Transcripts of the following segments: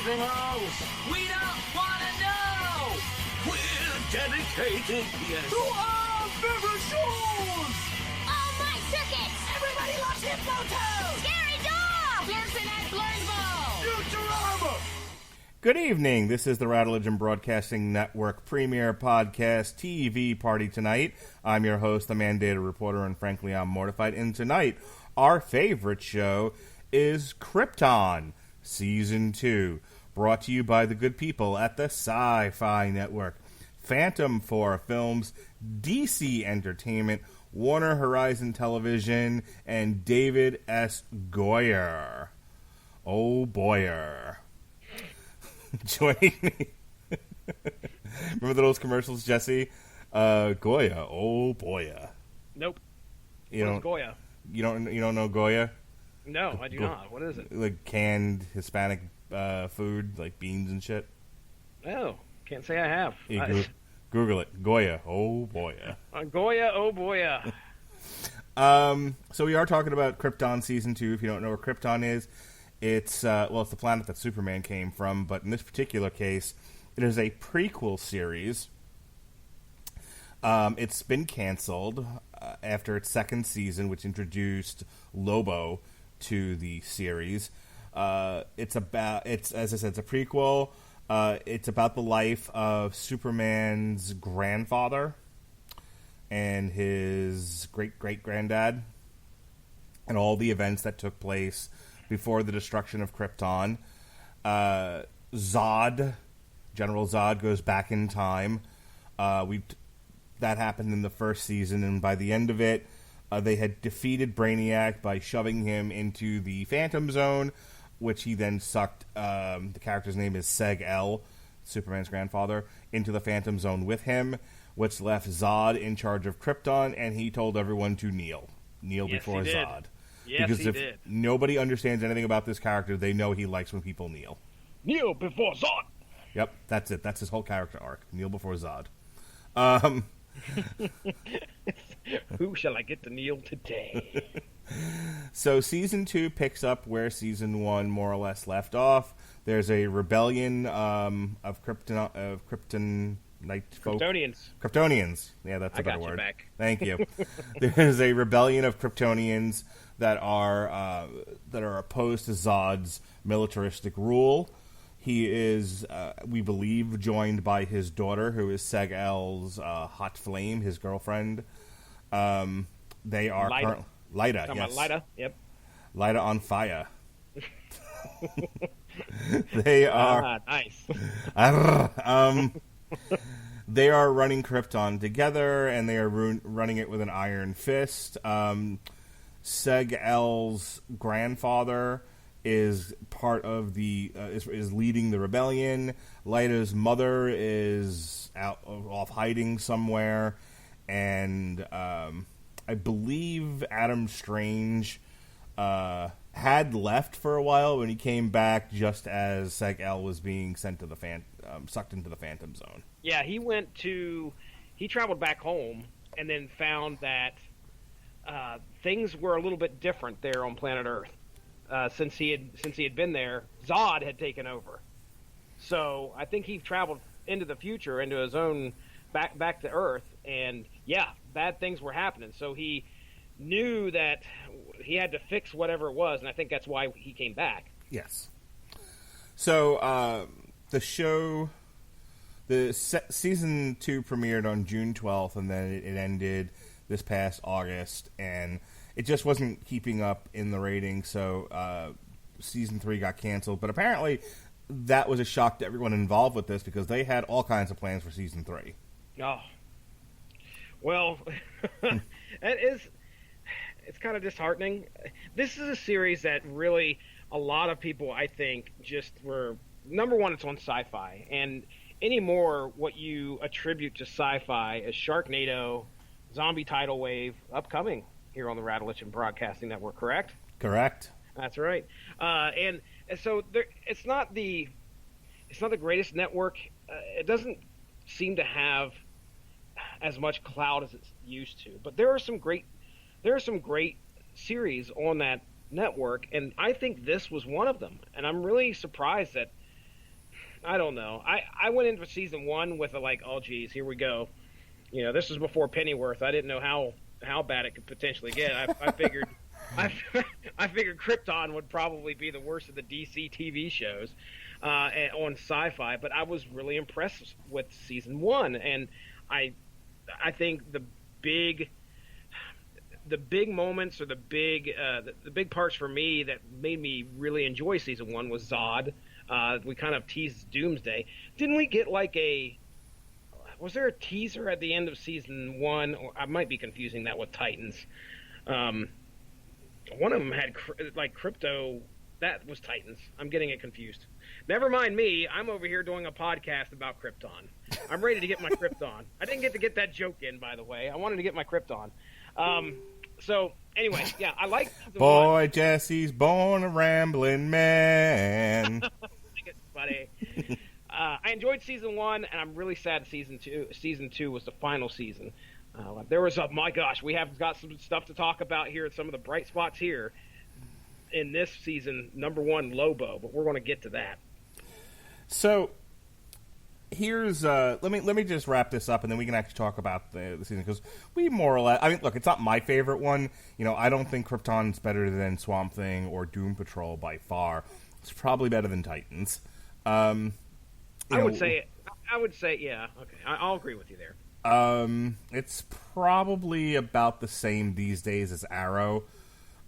anything else. We don't want to know. We're dedicated, yes, to our favorite shows. Oh, my circuit! Everybody loves Hippo Scary dog! Dancing at Blurnsville. Futurama. Good evening. This is the Radulich Broadcasting Network premiere podcast TV party tonight. I'm your host, the mandated reporter, and frankly, I'm mortified. And tonight, our favorite show is Krypton, Season 2, brought to you by the good people at the SyFy Network, Phantom 4 Films, DC Entertainment, Warner Horizon Television, and David S. Goyer. Oh, Boyer. Joining me. Remember those commercials, Jesse? Goya. Oh, Boya. Nope. You What is don't, Goya? you don't know Goya? No, I do not. What is it? Like canned Hispanic food, like beans and shit. Oh, can't say I have. You Google it. Goya. Oh, Boya. Goya, oh boya. So we are talking about Krypton Season 2. If you don't know where Krypton is, it's it's the planet that Superman came from, but in this particular case, it is a prequel series. It's been canceled after its second season, which introduced Lobo to the series. It's as I said, it's a prequel. It's about the life of Superman's grandfather and his great-great-granddad and all the events that took place before the destruction of Krypton. Zod, General Zod, goes back in time. That happened in the first season, and by the end of it, they had defeated Brainiac by shoving him into the Phantom Zone, which he then sucked, the character's name is Seg-El, Superman's grandfather, into the Phantom Zone with him, which left Zod in charge of Krypton, and he told everyone to kneel. Kneel Yes, before he did. Zod. Yes, because he if did. nobody understands anything about this character, they know he likes when people kneel. Kneel before Zod. Yep, that's it. That's his whole character arc. Kneel before Zod. Who shall I get to kneel today? So Season 2 picks up where Season 1 more or less left off. There's a rebellion of Kryptonite folk. Kryptonians. Yeah, that's I a better got you word. back. Thank you. There's a rebellion of Kryptonians that are opposed to Zod's militaristic rule. He is, we believe, joined by his daughter, who is Seg-El's hot flame, his girlfriend. They are Lyta. Lyta, Talking yes. about Lyta. Yep. Lyta on fire. They are nice. They are running Krypton together, and they are running it with an iron fist. Seg-El's grandfather is part of the is leading the rebellion. Lyta's mother is off hiding somewhere, and I believe Adam Strange had left for a while when he came back just as Seg-El was being sent to the sucked into the Phantom Zone. Yeah, he traveled back home and then found that things were a little bit different there on planet Earth. Since he had been there, Zod had taken over. So I think he traveled into the future, into his own back to Earth, and yeah, bad things were happening. So he knew that he had to fix whatever it was, and I think that's why he came back. Yes. So the show, season 2 premiered on June 12th, and then it ended this past August, and it just wasn't keeping up in the ratings, so Season 3 got canceled. But apparently that was a shock to everyone involved with this because they had all kinds of plans for Season 3. Oh. Well, it's kind of disheartening. This is a series that really a lot of people, I think, just were... Number one, it's on SyFy, and anymore what you attribute to SyFy is Sharknado, Zombie Tidal Wave, upcoming here on the Radulich Broadcasting Network, correct? Correct. That's right. And so it's not the greatest network. It doesn't seem to have as much clout as it's used to. But there are some great series on that network, and I think this was one of them. And I'm really surprised that I don't know. I went into season 1 with oh geez, here we go. This was before Pennyworth. I didn't know how bad it could potentially get. I figured I figured Krypton would probably be the worst of the DC TV shows on SyFy, but I was really impressed with season 1, and I think the big moments or the big parts for me that made me really enjoy season 1 was Zod. We kind of teased Doomsday. Didn't we get was there a teaser at the end of season 1? Or I might be confusing that with Titans. One of them had crypto. That was Titans. I'm getting it confused. Never mind me. I'm over here doing a podcast about Krypton. I'm ready to get my Krypton. I didn't get that joke in, by the way. I wanted to get my Krypton. So anyway, yeah, I like. Boy, Jesse's born a rambling man. Buddy. I enjoyed season 1, and I'm really sad season 2. Season 2 was the final season. There was my gosh, we have got some stuff to talk about here. Some of the bright spots here in this season. Number 1, Lobo, but we're going to get to that. So here's let me just wrap this up, and then we can actually talk about the season, because we more or less. I mean, look, it's not my favorite one. I don't think Krypton's better than Swamp Thing or Doom Patrol by far. It's probably better than Titans. I would say, yeah. Okay, I'll agree with you there. It's probably about the same these days as Arrow,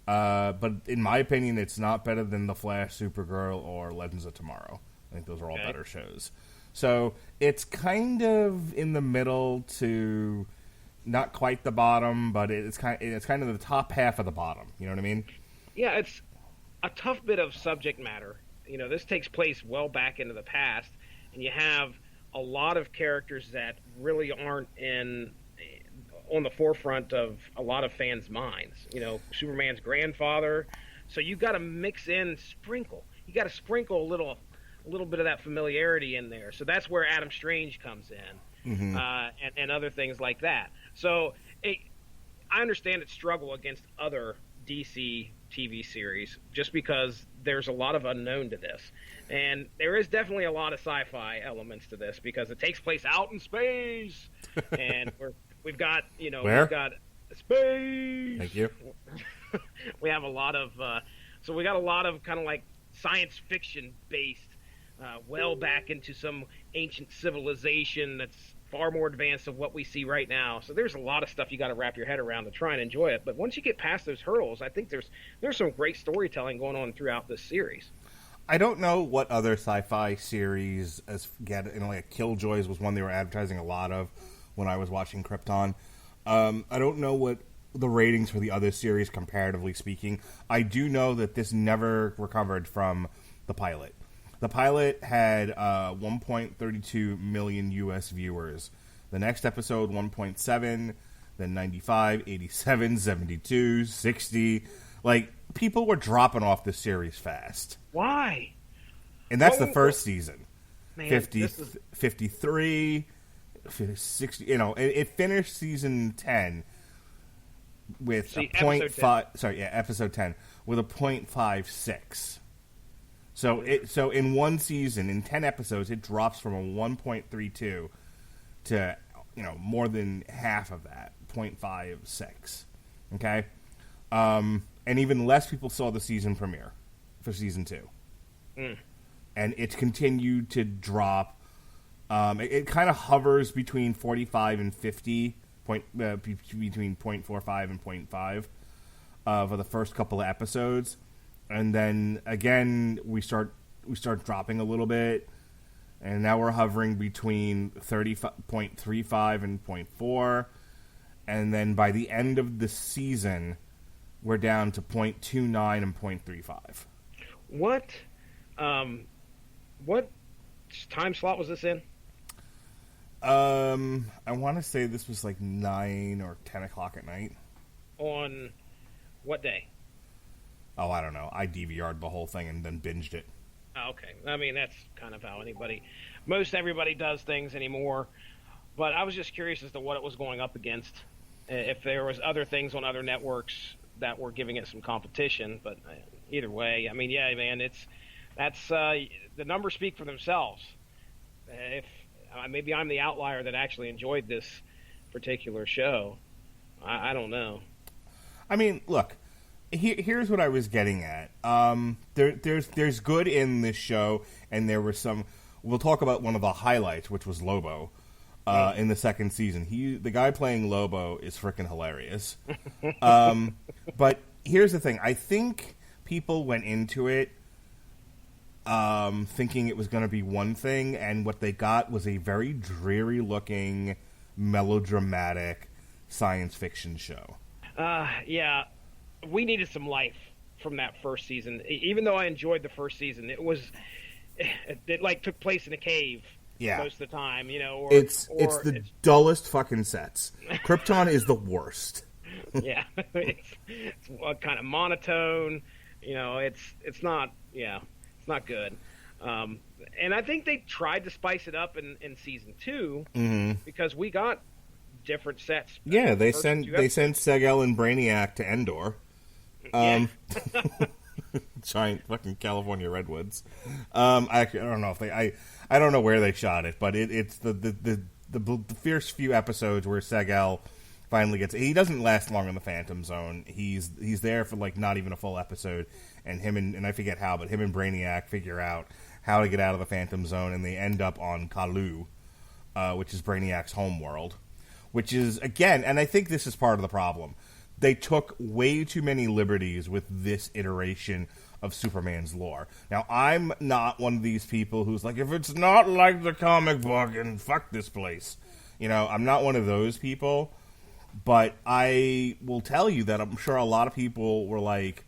but in my opinion, it's not better than The Flash, Supergirl, or Legends of Tomorrow. I think those are all better shows. So it's kind of in the middle to not quite the bottom, but it's kind of the top half of the bottom. You know what I mean? Yeah, it's a tough bit of subject matter. This takes place well back into the past, and you have a lot of characters that really aren't on the forefront of a lot of fans' minds. Superman's grandfather. So you got to mix in, sprinkle. You got to sprinkle a little bit of that familiarity in there. So that's where Adam Strange comes in, and other things like that. So I understand its struggle against other DC TV series just because there's a lot of unknown to this. And there is definitely a lot of sci-fi elements to this because it takes place out in space. And we've got space. Thank you. We have a lot of so we got a lot of kind of like science fiction based well back into some ancient civilization that's far more advanced than what we see right now. So there's a lot of stuff you got to wrap your head around to try and enjoy it. But once you get past those hurdles, I think there's some great storytelling going on throughout this series. I don't know what other sci-fi series like Killjoys was one they were advertising a lot of when I was watching Krypton. I don't know what the ratings for the other series, comparatively speaking. I do know that this never recovered from the pilot. The pilot had 1.32 million U.S. viewers. The next episode, 1.7, then 95, 87, 72, 60. Like, people were dropping off this series fast. Why? And that's the first season. Man, 53, 60. It finished season 10 with a 0.5. Sorry, yeah, episode 10 with a 0.56. So in one season, in 10 episodes, it drops from a 1.32 to more than half of that, 0.56. Okay, and even less people saw the season premiere for season 2, and it's continued to drop. It kind of hovers between 45 and 50 between 0.45 and 0.5 for the first couple of episodes. And then again, we start dropping a little bit, and now we're hovering between 30.35 and 0.4, and then by the end of the season, we're down to 0.29 and 0.35. What time slot was this in? I want to say this was like 9 or 10 o'clock at night. On what day? Oh, I don't know. I DVR'd the whole thing and then binged it. Oh, okay. I mean, that's kind of how most everybody does things anymore. But I was just curious as to what it was going up against. If there was other things on other networks that were giving it some competition. But either way, I mean, yeah, man, that's the numbers speak for themselves. if maybe I'm the outlier that actually enjoyed this particular show. I don't know. I mean, look, here's what I was getting at. There's good in this show, and there were some. We'll talk about one of the highlights, which was Lobo. In the second season, the guy playing Lobo is freaking hilarious. But here's the thing: I think people went into it thinking it was going to be one thing, and what they got was a very dreary-looking, melodramatic science fiction show. Yeah, we needed some life from that first season. Even though I enjoyed the first season, it like took place in a cave. Yeah. Most of the time, or it's the dullest fucking sets. Krypton is the worst. Yeah, it's kind of monotone. It's not good. And I think they tried to spice it up in season 2 because we got different sets. Yeah, they sent Segel and Brainiac to Endor. Giant fucking California redwoods. Actually, I don't know if I don't know where they shot it, but it's the first few episodes where Segel finally gets. He doesn't last long in the Phantom Zone. He's there for like not even a full episode, and him and I forget how, but him and Brainiac figure out how to get out of the Phantom Zone, and they end up on Kalu, which is Brainiac's home world. Which is, again, and I think this is part of the problem. They took way too many liberties with this iteration of Superman's lore. Now, I'm not one of these people who's like, if it's not like the comic book, and fuck this place. I'm not one of those people. But I will tell you that I'm sure a lot of people were like,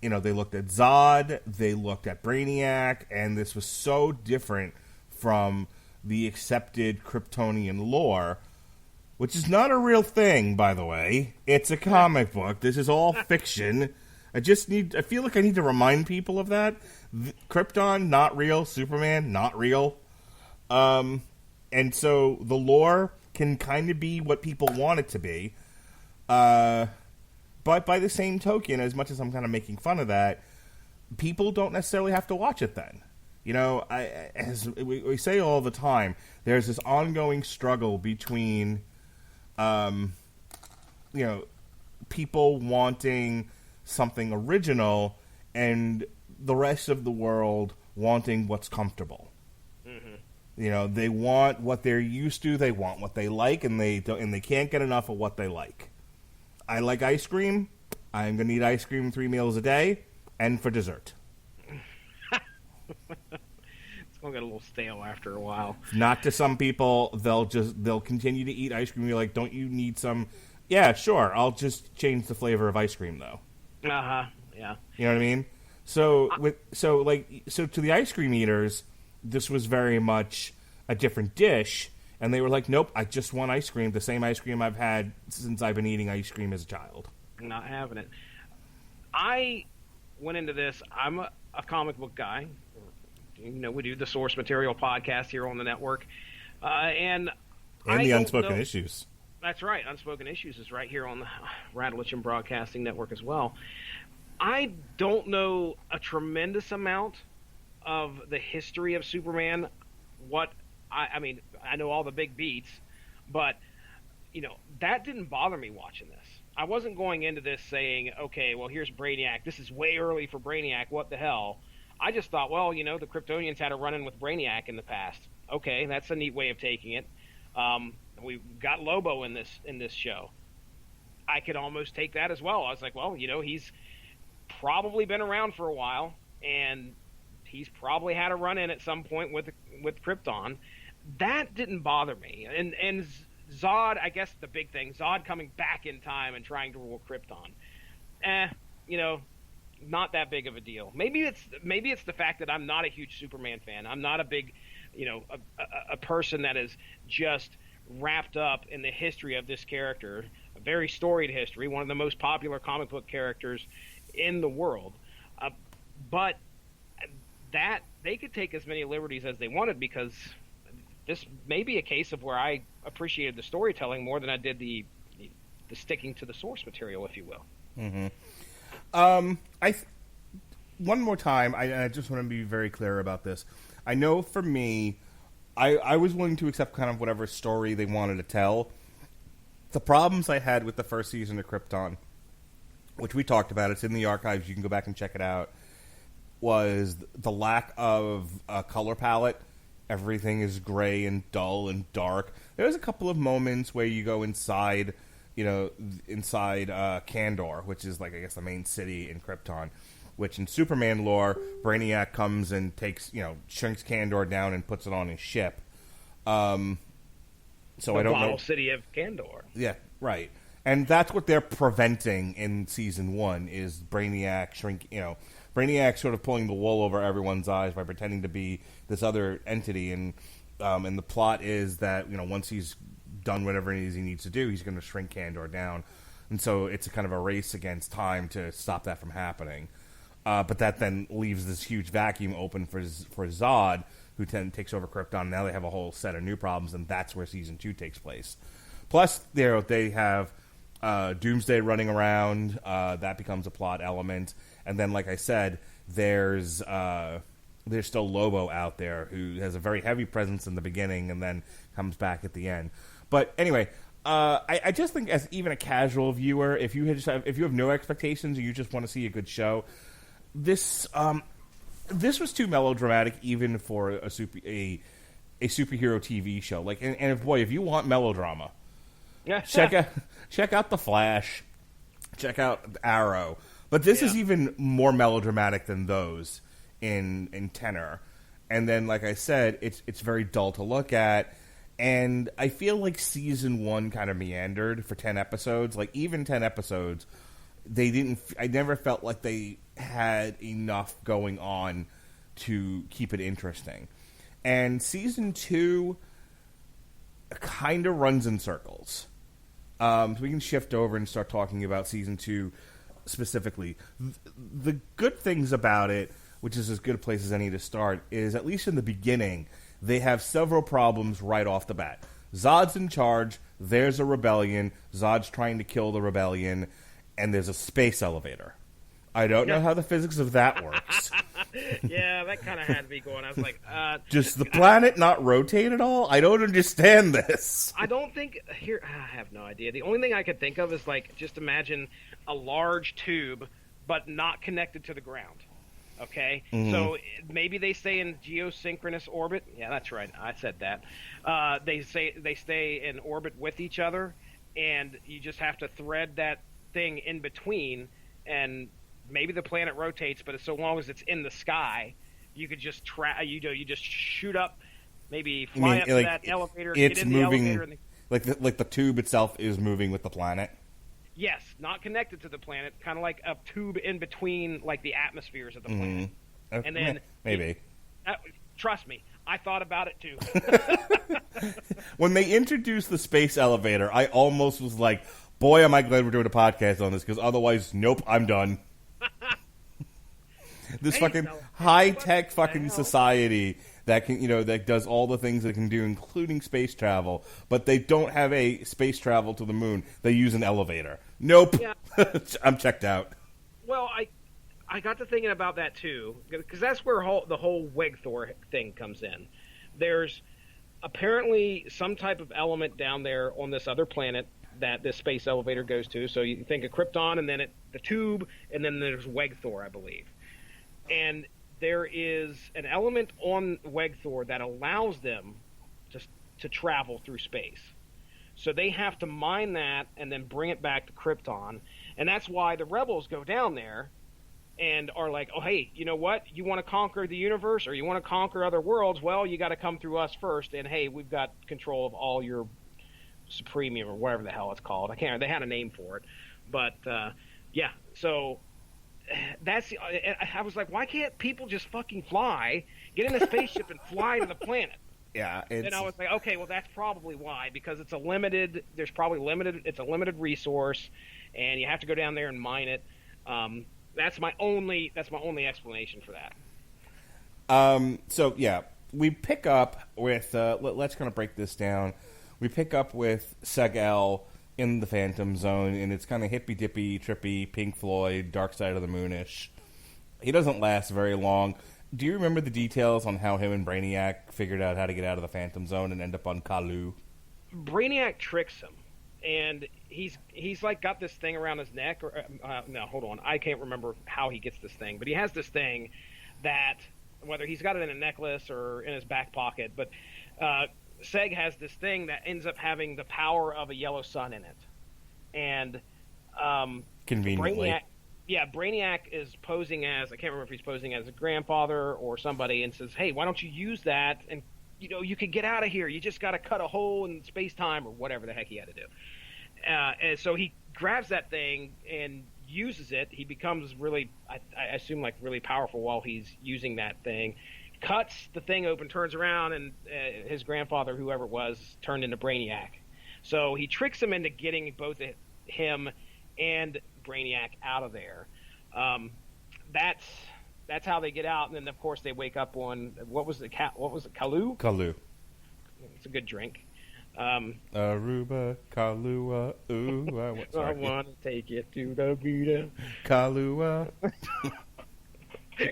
they looked at Zod, they looked at Brainiac, and this was so different from the accepted Kryptonian lore. Which is not a real thing, by the way. It's a comic book. This is all fiction. I feel like I need to remind people of that. Krypton, not real. Superman, not real. And so the lore can kind of be what people want it to be. But by the same token, as much as I'm kind of making fun of that, people don't necessarily have to watch it then. As we say all the time, there's this ongoing struggle between people wanting something original and the rest of the world wanting what's comfortable. Mm-hmm. They want what they're used to, they want what they like, and they can't get enough of what they like. I like ice cream. I'm going to eat ice cream 3 meals a day, and for dessert. Gonna get a little stale after a while. Not to some people, they'll continue to eat ice cream. You're like, don't you need some? Yeah, sure. I'll just change the flavor of ice cream though. Yeah. You know what I mean? So to the ice cream eaters, this was very much a different dish, and they were like, nope, I just want ice cream, the same ice cream I've had since I've been eating ice cream as a child. Not having it. I went into this. I'm a comic book guy. We do the source material podcast here on the network, and the Unspoken Issues. That's right, Unspoken Issues is right here on the Radulich and Broadcasting Network as well. I don't know a tremendous amount of the history of Superman. I mean, I know all the big beats, but that didn't bother me watching this. I wasn't going into this saying, okay, well, here's Brainiac. This is way early for Brainiac. What the hell? I just thought, well, the Kryptonians had a run-in with Brainiac in the past. Okay, that's a neat way of taking it. We got Lobo in this show. I could almost take that as well. I was like, well, he's probably been around for a while, and he's probably had a run-in at some point with Krypton. That didn't bother me. And Zod, I guess the big thing, Zod coming back in time and trying to rule Krypton. Not that big of a deal. Maybe it's the fact that I'm not a huge Superman fan. I'm not a big, a person that is just wrapped up in the history of this character, a very storied history, one of the most popular comic book characters in the world. But that they could take as many liberties as they wanted, because this may be a case of where I appreciated the storytelling more than I did the sticking to the source material, if you will. Mm-hmm. One more time, I just want to be very clear about this. I know for me, I was willing to accept kind of whatever story they wanted to tell. The problems I had with the first season of Krypton, which we talked about, it's in the archives, you can go back and check it out, was the lack of a color palette. Everything is gray and dull and dark. There's a couple of moments where you go inside, inside Kandor, which is like, I guess, the main city in Krypton, which in Superman lore, Brainiac comes and takes, shrinks Kandor down and puts it on his ship. So I don't know. City of Kandor. Yeah, right. And that's what they're preventing in season 1 is Brainiac Brainiac sort of pulling the wool over everyone's eyes by pretending to be this other entity. And the plot is that, once he's done whatever it is he needs to do, he's going to shrink Kandor down. And so it's a kind of a race against time to stop that from happening. But that then leaves this huge vacuum open for Zod, who takes over Krypton. Now they have a whole set of new problems, and that's where season 2 takes place. Plus, they have Doomsday running around. That becomes a plot element. And then, like I said, there's still Lobo out there, who has a very heavy presence in the beginning and then comes back at the end. But anyway, I just think as even a casual viewer, if you have no expectations and you just want to see a good show, this was too melodramatic even for a superhero TV show. Like, and if you want melodrama, check out The Flash, check out Arrow. But this is even more melodramatic than those in tenor. And then, like I said, it's very dull to look at. And I feel like season 1 kind of meandered for 10 episodes. Like, even 10 episodes, I never felt like they had enough going on to keep it interesting. And season 2 kind of runs in circles. So we can shift over and start talking about season 2 specifically. The good things about it, which is as good a place as any to start, is at least in the beginning, they have several problems right off the bat. Zod's in charge, there's a rebellion, Zod's trying to kill the rebellion, and there's a space elevator. I don't know how the physics of that works. Yeah, that kind of had me going. I was like, does the planet not rotate at all? I don't understand this. I don't think I have no idea. The only thing I could think of is, like, just imagine a large tube, but not connected to the ground. Okay, so maybe they stay in geosynchronous orbit. Yeah, that's right. I said that. They stay in orbit with each other, and you just have to thread that thing in between, and maybe the planet rotates, but so long as it's in the sky, you could just you just shoot up, maybe fly up to that elevator, it's get in moving, the elevator. Like the tube itself is moving with the planet. Yes, not connected to the planet, kind of like a tube in between, like the atmospheres of the planet. And then maybe. Trust me, I thought about it too. When they introduced the space elevator, I almost was like, boy, am I glad we're doing a podcast on this, because otherwise, nope, I'm done. This fucking high-tech fucking society that can, that does all the things it can do, including space travel, but they don't have a space travel to the moon. They use an elevator. Nope. Yeah. I'm checked out. Well, I got to thinking about that too, because that's where the whole Wegthor thing comes in. There's apparently some type of element down there on this other planet that this space elevator goes to. So you think of Krypton, and then the tube, and then there's Wegthor, I believe. And there is an element on Wegthor that allows them to travel through space. So they have to mine that and then bring it back to Krypton. And that's why the rebels go down there and are like, oh, hey, you know what? You want to conquer the universe, or you want to conquer other worlds? Well, you got to come through us first. And, hey, we've got control of all your Supremium, or whatever the hell it's called. I can't. They had a name for it. But, yeah, so I was like, why can't people just fucking fly, get in a spaceship and fly to the planet? Yeah. And I was like, okay, well, that's probably why, because it's a limited resource, and you have to go down there and mine it. That's my only explanation for that. So yeah, we pick up with let's kind of break this down. We pick up with Seg-El in the Phantom Zone, and it's kind of hippy-dippy, trippy, Pink Floyd, Dark Side of the Moon-ish. He doesn't last very long, Do you remember the details on how him and Brainiac figured out how to get out of the Phantom Zone and end up on Kalu? Brainiac tricks him, and he's like got this thing around his neck. Or no, hold on, I can't remember how he gets this thing, but he has this thing that whether he's got it in a necklace or in his back pocket, but Seg has this thing that ends up having the power of a yellow sun in it, and conveniently. Brainiac is posing as, I can't remember if he's posing as a grandfather or somebody, and says, hey, why don't you use that, and you could get out of here. You just got to cut a hole in space-time, or whatever the heck he had to do. And so he grabs that thing and uses it. He becomes really, I assume, like really powerful while he's using that thing. Cuts the thing open, turns around, and his grandfather, whoever it was, turned into Brainiac. So he tricks him into getting both him and Brainiac out of there. That's how they get out, and then of course they wake up on what was it, Kalu? Kalu. It's a good drink. Aruba, Kalua, ooh, I want to take you to the Vita. Kalua.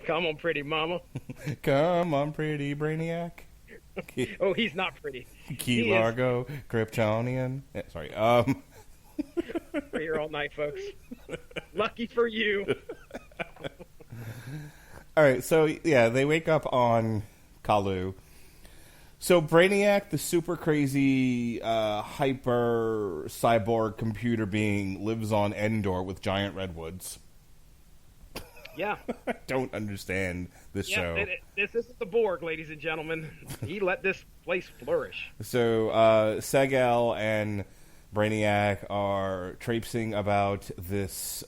Come on, pretty mama. Come on, pretty Brainiac. Oh, he's not pretty. Key Largo, Kryptonian. Sorry. We're here all night, folks. Lucky for you. All right, so yeah, they wake up on Kalu. So Brainiac, the super crazy, hyper cyborg computer being, lives on Endor with giant redwoods. Yeah. I don't understand this show. This is the Borg, ladies and gentlemen. He let this place flourish. So Segel and Brainiac are traipsing about this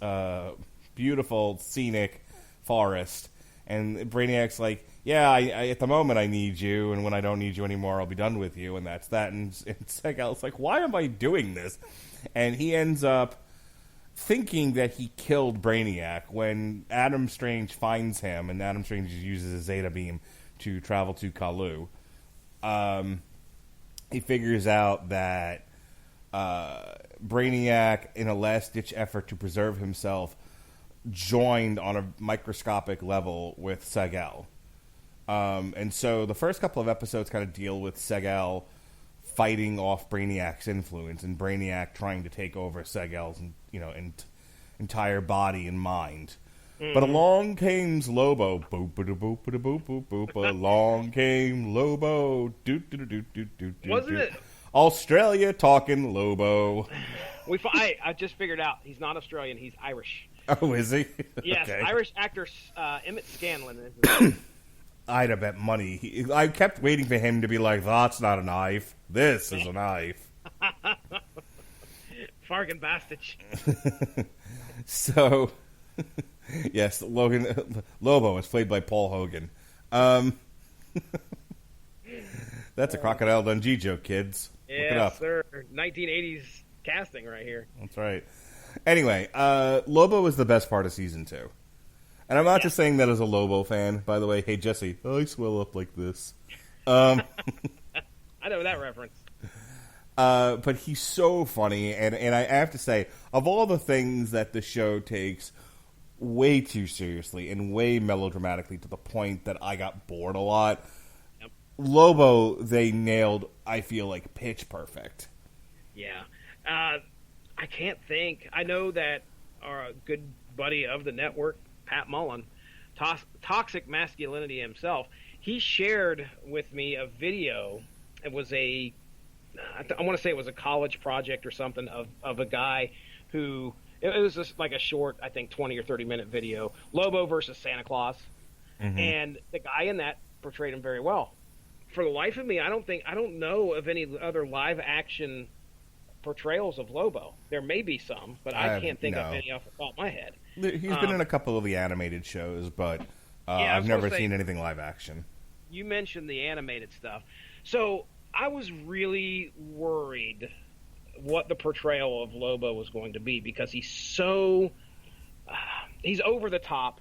beautiful, scenic forest. And Brainiac's like, yeah, I at the moment I need you, and when I don't need you anymore, I'll be done with you, and that's that. And Segel's like, why am I doing this? And he ends up thinking that he killed Brainiac when Adam Strange finds him, and Adam Strange uses his Zeta beam to travel to Kalu. He figures out that Brainiac, in a last-ditch effort to preserve himself, joined on a microscopic level with Segel. And so the first couple of episodes kind of deal with Segel fighting off Brainiac's influence and Brainiac trying to take over Segel's, entire body and mind. Mm-hmm. But along came Lobo. Boop, boop, boop, boop, boop, boop. Along came Lobo. Doot, doot, doot, doot, doot, Wasn't it? Australia talking Lobo. I just figured out he's not Australian. He's Irish. Oh, is he? Yes, Okay. Irish actor Emmett Scanlon. I'd have bet money. I kept waiting for him to be like, that's not a knife. This is a knife. Fargan bastard. So, yes, Lobo is played by Paul Hogan. That's a Crocodile Dundee joke, kids. Look it up. Yes, sir. 1980s casting right here. That's right. Anyway, Lobo is the best part of season 2. And I'm not just saying that as a Lobo fan, by the way. Hey, Jesse, I swell up like this. I know that reference. But he's so funny, and I have to say, of all the things that the show takes way too seriously and way melodramatically to the point that I got bored a lot, yep. Lobo, they nailed, I feel like, pitch perfect. Yeah. I can't think. I know that our good buddy of the network, Pat Mullen, Toxic Masculinity himself, he shared with me a video. It was I want to say it was a college project or something of a guy who, it was just like a short, I think 20 or 30 minute video, Lobo versus Santa Claus. Mm-hmm. And the guy in that portrayed him very well. For the life of me, I don't know of any other live action portrayals of Lobo. There may be some, but I can't think of any off the top of my head. He's been in a couple of the animated shows, but I've never seen anything live action. You mentioned the animated stuff. So I was really worried what the portrayal of Lobo was going to be, because he's so he's over the top,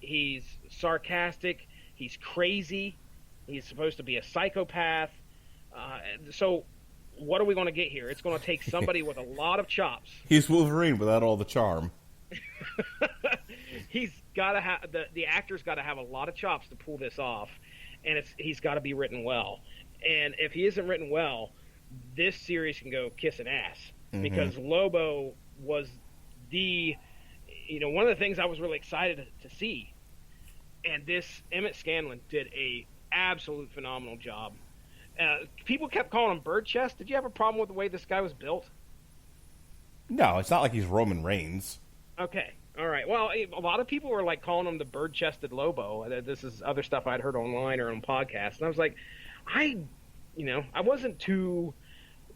he's sarcastic, he's crazy, he's supposed to be a psychopath. So what are we going to get here? It's going to take somebody with a lot of chops. He's Wolverine without all the charm. he's got to have the actor's got to have a lot of chops to pull this off, and he's got to be written well. And if he isn't written well, this series can go kissing ass, because Lobo was one of the things I was really excited to see, and this Emmett Scanlon did a absolute phenomenal job. People kept calling him Bird Chest. Did you have a problem with the way this guy was built? No, it's not like he's Roman Reigns. Okay. All right. Well, a lot of people were like calling him the bird-chested Lobo. This is other stuff I'd heard online or on podcasts, and I was like, I wasn't too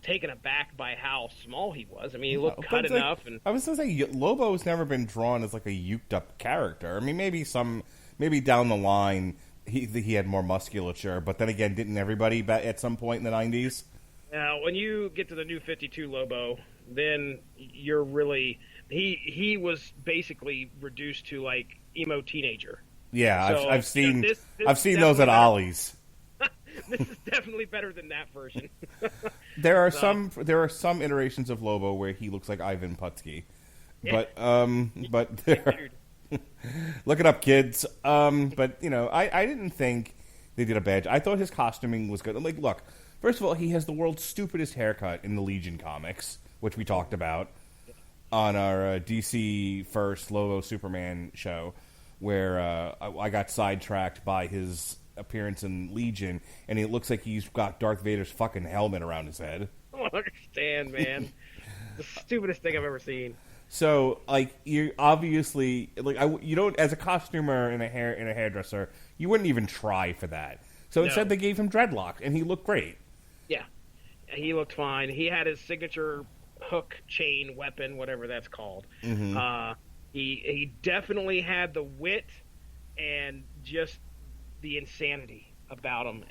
taken aback by how small he was. I mean, he looked cut enough. And I was going to say, Lobo's never been drawn as like a uked-up character. I mean, maybe down the line he had more musculature, but then again, didn't everybody at some point in the 90s? Now, when you get to the New 52 Lobo, then you're really... He was basically reduced to like emo teenager. Yeah, so, I've seen this I've seen those at Ollie's. This is definitely better than that version. There are some iterations of Lobo where he looks like Ivan Putski, but look it up, kids. But I didn't think they did a bad job. I thought his costuming was good. Like, look, first of all, he has the world's stupidest haircut in the Legion comics, which we talked about on our DC First Lobo Superman show, where I got sidetracked by his appearance in Legion, and it looks like he's got Darth Vader's fucking helmet around his head. I don't understand, man. The stupidest thing I've ever seen. So, like, you obviously, like, you don't, as a costumer and a hairdresser, you wouldn't even try for that. So instead, they gave him dreadlocks, and he looked great. Yeah, he looked fine. He had his signature hook chain weapon, whatever that's called. He definitely had the wit and just the insanity about him.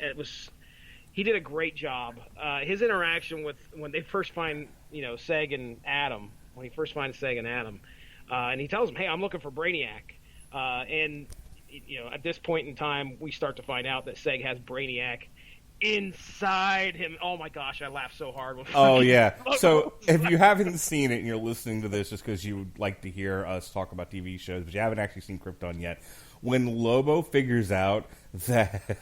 He did a great job. His interaction with when they first find Seg and Adam, and he tells him, "Hey, I'm looking for Brainiac," and at this point in time, we start to find out that Seg has Brainiac inside him. Oh my gosh, I laughed so hard. Oh yeah. So if you haven't seen it and you're listening to this just because you would like to hear us talk about TV shows, but you haven't actually seen Krypton yet, when Lobo figures out that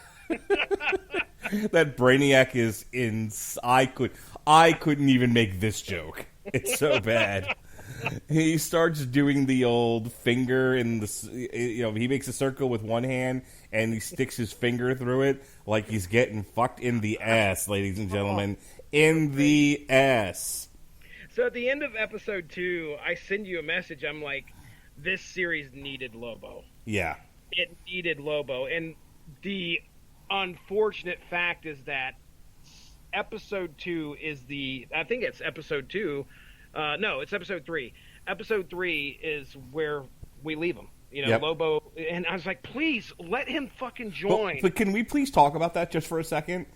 that Brainiac is in, I couldn't even make this joke. It's so bad. He starts doing the old finger in the, he makes a circle with one hand and he sticks his finger through it like he's getting fucked in the ass, ladies and gentlemen. In the ass. So at the end of episode 2, I send you a message. I'm like, this series needed Lobo. Yeah. It needed Lobo. And the unfortunate fact is that episode 2 is I think it's episode 2. No, it's episode 3. Episode 3 is where we leave him. Yep. Lobo. And I was like, please, let him fucking join. But can we please talk about that just for a second?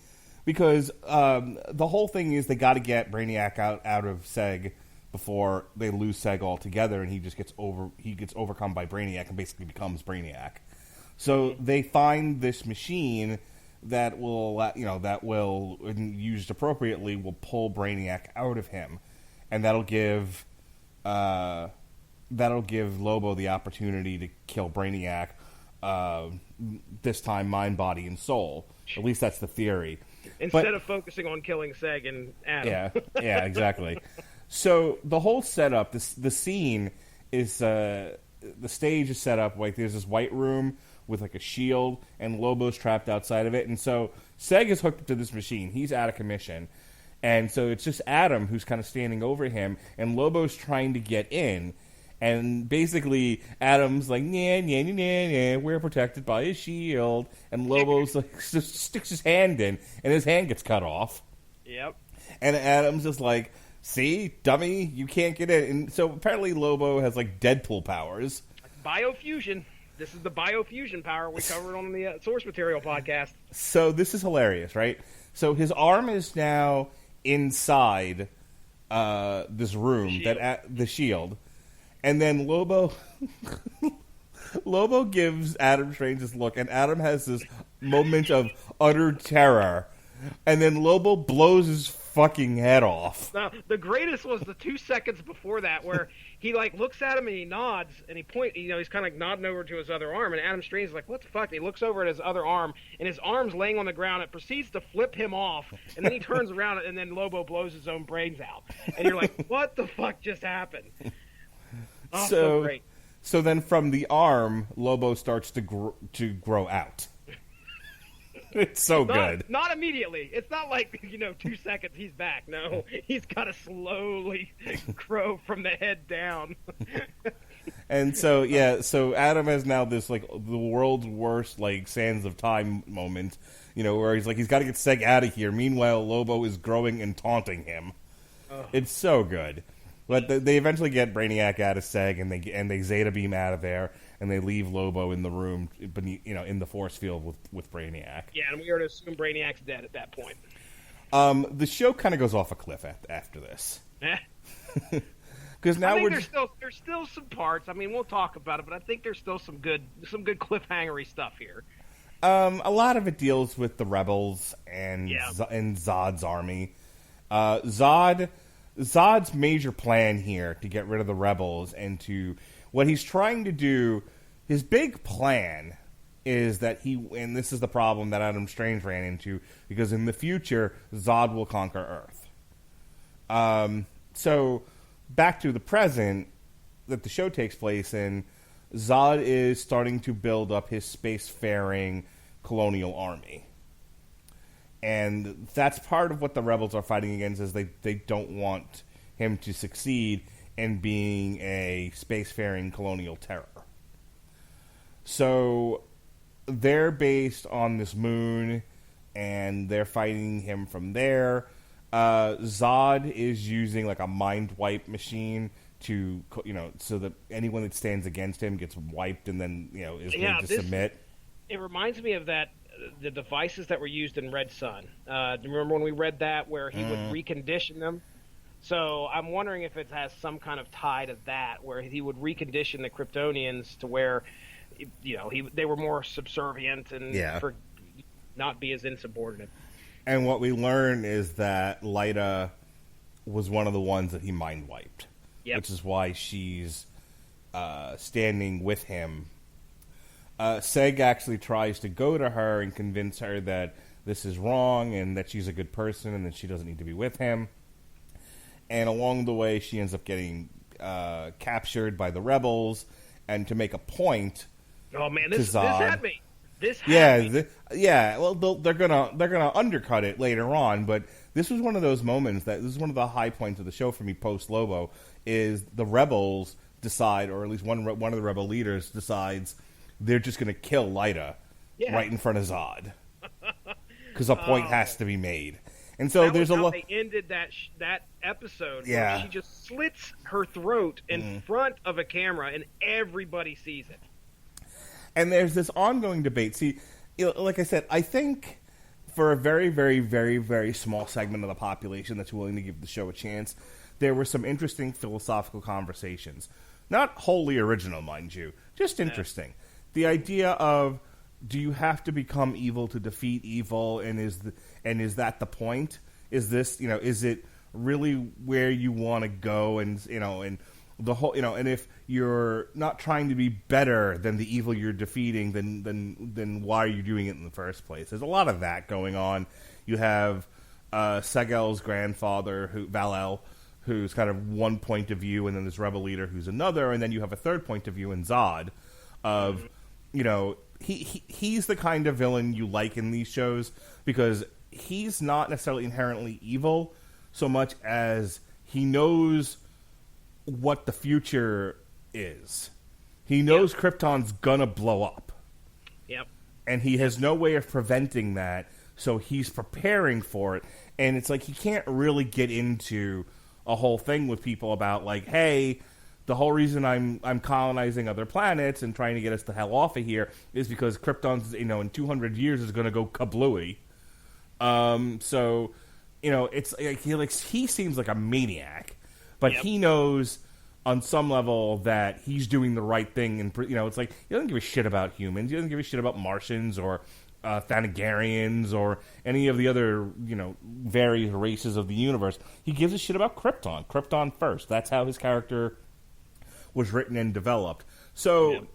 Because the whole thing is they got to get Brainiac out of Seg before they lose Seg altogether, and he just gets overcome by Brainiac and basically becomes Brainiac. So they find this machine that will, used appropriately, will pull Brainiac out of him. And that'll give Lobo the opportunity to kill Brainiac, this time mind, body, and soul. At least that's the theory. Instead of focusing on killing Seg and Adam. Yeah, exactly. So the whole setup, the scene is, the stage is set up like there's this white room with like a shield, and Lobo's trapped outside of it. And so Seg is hooked up to this machine. He's out of commission. And so it's just Adam who's kind of standing over him, and Lobo's trying to get in. And basically, Adam's like, nah, we're protected by a shield. And Lobo's like, just sticks his hand in, and his hand gets cut off. Yep. And Adam's just like, see, dummy, you can't get in. And so apparently Lobo has like Deadpool powers. Biofusion. This is the biofusion power we covered on the Source Material podcast. So this is hilarious, right? So his arm is now inside this room, the shield, and then Lobo gives Adam Strange this look, and Adam has this moment of utter terror, and then Lobo blows his fucking head off. Now, the greatest was the 2 seconds before that, where he like looks at him and he nods and he he's kind of like nodding over to his other arm, and Adam Strange is like, "What the fuck?" And he looks over at his other arm, and his arm's laying on the ground. It proceeds to flip him off, and then he turns around, and then Lobo blows his own brains out, and you're like, "What the fuck just happened?" Oh, so great. So then, from the arm, Lobo starts to grow out. It's so good. Not immediately. It's not like, 2 seconds he's back. No, he's got to slowly grow from the head down. And so Adam has now this like the world's worst like Sands of Time moment, where he's got to get Seg out of here. Meanwhile, Lobo is growing and taunting him. Oh. It's so good. But they eventually get Brainiac out of Seg, and they Zeta beam out of there, and they leave Lobo in the room beneath, in the force field with Brainiac. Yeah, and we already assume Brainiac's dead at that point. The show kind of goes off a cliff after this. Because now there's still some parts. I mean, we'll talk about it, but I think there's still some good cliffhangery stuff here. A lot of it deals with the rebels and Zod's army. Zod's major plan here to get rid of the rebels and to what he's trying to do, his big plan is that and this is the problem that Adam Strange ran into, because in the future, Zod will conquer Earth. So, back to the present that the show takes place in, Zod is starting to build up his spacefaring colonial army. And that's part of what the rebels are fighting against, is they don't want him to succeed in being a spacefaring colonial terror. So they're based on this moon, and they're fighting him from there. Zod is using like a mind wipe machine to, so that anyone that stands against him gets wiped and then, is going to submit. It reminds me of the devices that were used in Red Son. Do you remember when we read that, where he would recondition them? So I'm wondering if it has some kind of tie to that, where he would recondition the Kryptonians to where, they were more subservient and not be as insubordinate. And what we learn is that Lyta was one of the ones that he mind wiped, which is why she's standing with him. Seg actually tries to go to her and convince her that this is wrong and that she's a good person and that she doesn't need to be with him. And along the way, she ends up getting captured by the rebels. And to make a point, oh man, this had me. This had me. Well, they're gonna undercut it later on, but this was one of those moments this is one of the high points of the show for me post Lobo, is the rebels decide, or at least one of the rebel leaders decides, they're just going to kill Lyta right in front of Zod, because a point has to be made. And so there's a lot. They ended that episode where she just slits her throat in front of a camera, and everybody sees it. And there's this ongoing debate. See, like I said, I think for a very, very, very, very small segment of the population that's willing to give the show a chance, there were some interesting philosophical conversations. Not wholly original, mind you, just interesting. The idea of, do you have to become evil to defeat evil, and is that the point? Is this, is it really where you want to go, and and the whole, and if you're not trying to be better than the evil you're defeating, then why are you doing it in the first place? There's a lot of that going on. You have Segel's grandfather, Val-El, who's kind of one point of view, and then this rebel leader who's another, and then you have a third point of view in Zod of, he's the kind of villain you like in these shows, because he's not necessarily inherently evil so much as he knows what the future is. He knows Krypton's gonna blow up. Yep. And he has no way of preventing that, so he's preparing for it. And it's like he can't really get into a whole thing with people about, like, hey, the whole reason I'm colonizing other planets and trying to get us the hell off of here is because Krypton's, in 200 years is going to go kablooey. So, it's like he seems like a maniac, but he knows on some level that he's doing the right thing. And, it's like, he doesn't give a shit about humans. He doesn't give a shit about Martians or Thanagarians or any of the other, various races of the universe. He gives a shit about Krypton. Krypton first. That's how his character was written and developed. So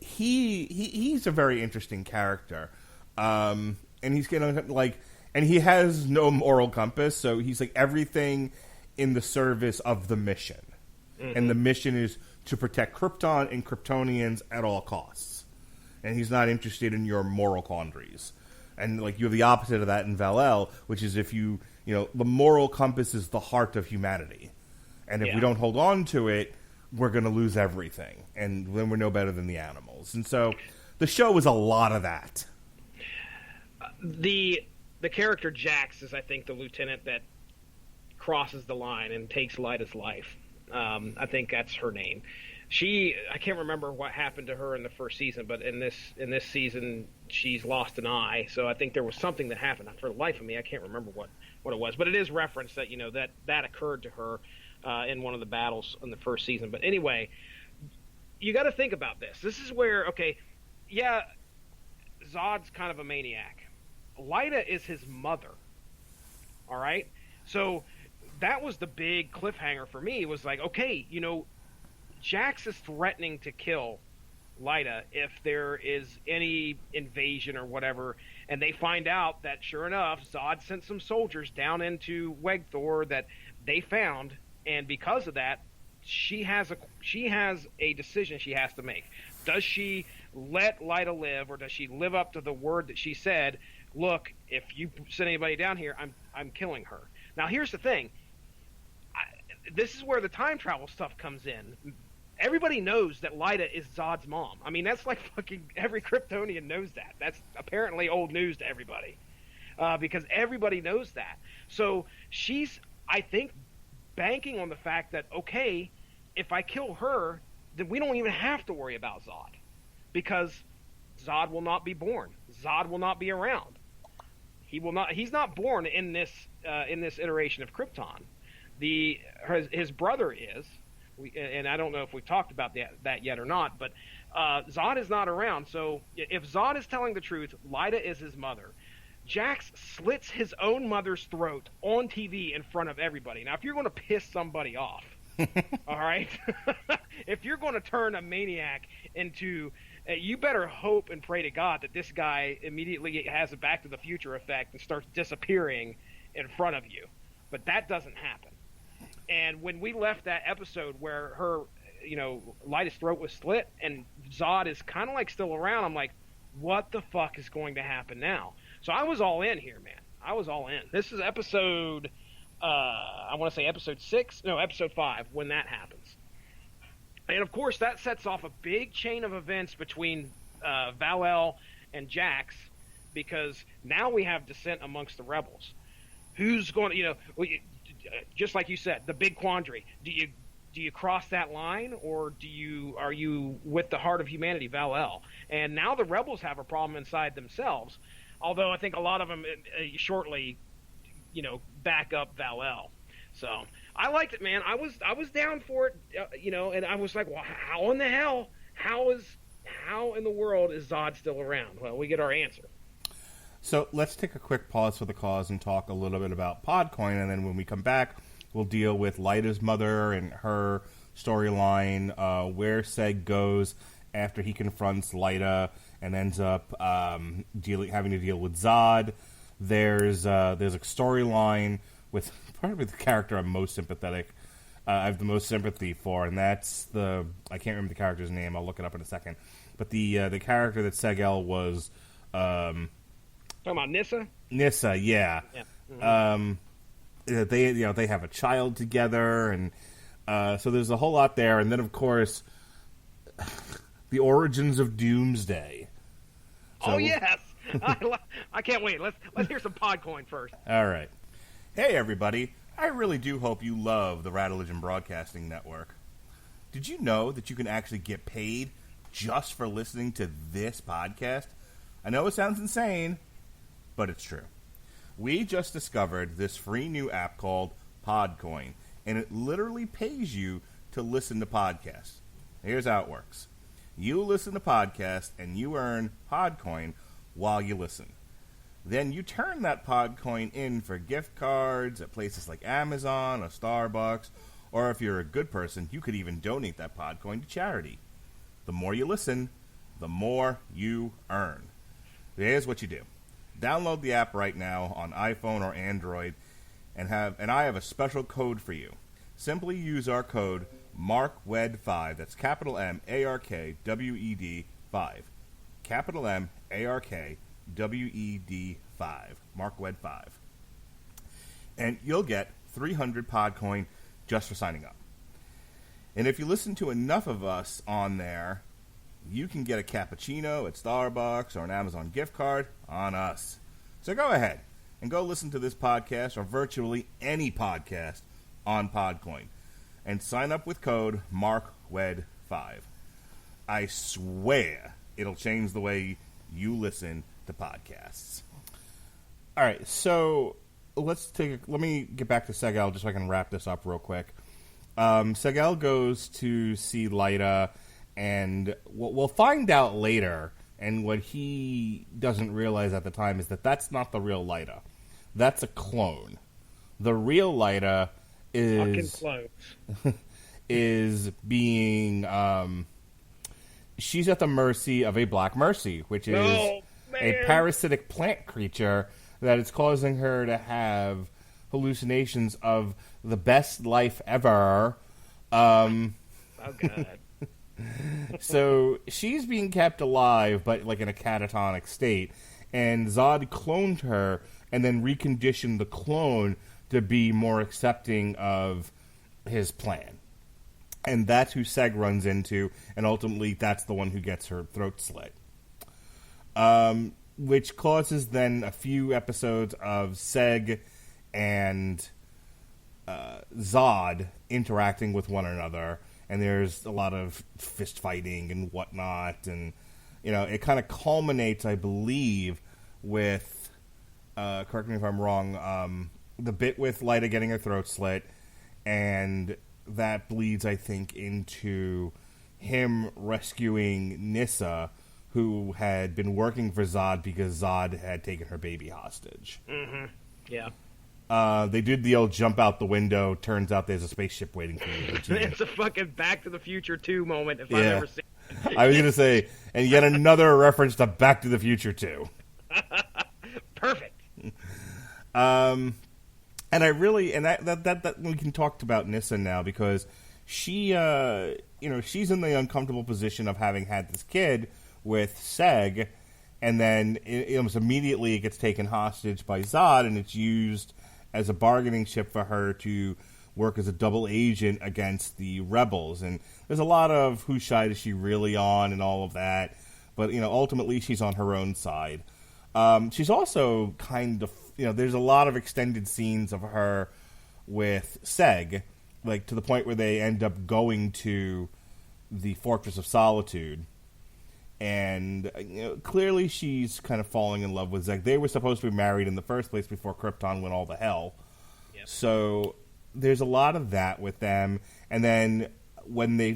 he's a very interesting character. And he's and he has no moral compass, so he's like everything in the service of the mission. Mm-hmm. And the mission is to protect Krypton and Kryptonians at all costs. And he's not interested in your moral quandaries. And you have the opposite of that in Val-El, which is if the moral compass is the heart of humanity. And if we don't hold on to it, we're going to lose everything. And then we're no better than the animals. And so the show was a lot of that. The character Jax is, I think, the lieutenant that crosses the line and takes Lyta's life. I think that's her name. I can't remember what happened to her in the first season, but in this season, she's lost an eye. So I think there was something that happened. For the life of me, I can't remember what it was. But it is referenced that, that occurred to her in one of the battles in the first season. But anyway, you got to think about this. This is where, Zod's kind of a maniac. Lyta is his mother. All right? So that was the big cliffhanger for me. It was like, okay, Jax is threatening to kill Lyta if there is any invasion or whatever, and they find out that, sure enough, Zod sent some soldiers down into Wegthor that they found, and because of that, she has a decision she has to make. Does she let Lyta live, or does she live up to the word that she said? Look, if you send anybody down here, I'm killing her. Now, here's the thing. This is where the time travel stuff comes in. Everybody knows that Lyta is Zod's mom. I mean, that's like fucking every Kryptonian knows that. That's apparently old news to everybody, because everybody knows that. So she's, I think, banking on the fact that, okay, if I kill her, then we don't even have to worry about Zod, because Zod will not be born. Zod will not be around. He's not born in this iteration of Krypton. His brother is, and I don't know if we've talked about that yet or not, but Zod is not around. So if Zod is telling the truth, Lyta is his mother. Jax slits his own mother's throat on TV in front of everybody. Now, if you're going to piss somebody off, all right, if you're going to turn a maniac into, you better hope and pray to God that this guy immediately has a Back to the Future effect and starts disappearing in front of you. But that doesn't happen. And when we left that episode where her, Lyta's throat was slit and Zod is kind of still around, I'm like, what the fuck is going to happen now? So I was all in here, man. I was all in. This is episode, I want to say episode 5 when that happens. And of course that sets off a big chain of events between Val-El and Jax, because now we have dissent amongst the rebels. Who's going to, just like you said, the big quandary. Do you cross that line, or are you with the heart of humanity, Val-El? And now the rebels have a problem inside themselves, although I think a lot of them shortly, back up Val-El. So I liked it, man. I was down for it, and I was like, well, how in the world is Zod still around? Well, we get our answer. So let's take a quick pause for the cause and talk a little bit about Podcoin, and then when we come back, we'll deal with Lyta's mother and her storyline, where Seg goes after he confronts Lyta and ends up having to deal with Zod. There's a storyline with probably the character I'm most sympathetic. I have the most sympathy for, and that's I can't remember the character's name. I'll look it up in a second. But the character that Seg-El was. Talking about Nyssa? Nyssa, yeah. Mm-hmm. They have a child together, and so there's a whole lot there. And then, of course, the origins of Doomsday. So, oh yes, I can't wait. Let's hear some Podcoin first. All right. Hey everybody! I really do hope you love the Radulich Broadcasting Network. Did you know that you can actually get paid just for listening to this podcast? I know it sounds insane, but it's true. We just discovered this free new app called Podcoin, and it literally pays you to listen to podcasts. Here's how it works. You listen to podcasts, and you earn Podcoin while you listen. Then you turn that Podcoin in for gift cards at places like Amazon or Starbucks, or if you're a good person, you could even donate that Podcoin to charity. The more you listen, the more you earn. Here's what you do. Download the app right now on iPhone or Android, and I have a special code for you. Simply use our code MARKWED5. That's capital MARKWED 5. Capital MARKWED 5. MARKWED 5. And you'll get 300 Podcoin just for signing up. And if you listen to enough of us on there, you can get a cappuccino at Starbucks or an Amazon gift card on us. So go ahead and go listen to this podcast or virtually any podcast on Podcoin and sign up with code MARKWED5. I swear it'll change the way you listen to podcasts. All right, so let me get back to Segel just so I can wrap this up real quick. Segel goes to see Lyta, and we'll find out later, and what he doesn't realize at the time is that that's not the real Lyta. That's a clone. The real Lyta is is being she's at the mercy of a black mercy, which is a parasitic plant creature that is causing her to have hallucinations of the best life ever. Oh God. So she's being kept alive, but like in a catatonic state, and Zod cloned her and then reconditioned the clone to be more accepting of his plan. And that's who Seg runs into, and ultimately that's the one who gets her throat slit. Which causes then a few episodes of Seg and Zod interacting with one another, and there's a lot of fist fighting and whatnot, and it kind of culminates, I believe, with correct me if I'm wrong, the bit with Lyta getting her throat slit, and that bleeds, I think, into him rescuing Nyssa, who had been working for Zod because Zod had taken her baby hostage. Mm-hmm. Yeah. They did the old jump out the window. Turns out there's a spaceship waiting for you. It's a fucking Back to the Future 2 moment if I've ever seen it. I was going to say, and yet another reference to Back to the Future 2. Perfect. And I really, and that we can talk about Nyssa now, because she, she's in the uncomfortable position of having had this kid with Seg, and then almost immediately it gets taken hostage by Zod, and it's used as a bargaining chip for her to work as a double agent against the rebels. And there's a lot of whose side is she really on and all of that, but ultimately she's on her own side. She's also kind of, there's a lot of extended scenes of her with Seg, like to the point where they end up going to the Fortress of Solitude. And clearly she's kind of falling in love with Zeg. They were supposed to be married in the first place before Krypton went all to hell. Yep. So there's a lot of that with them. And then when they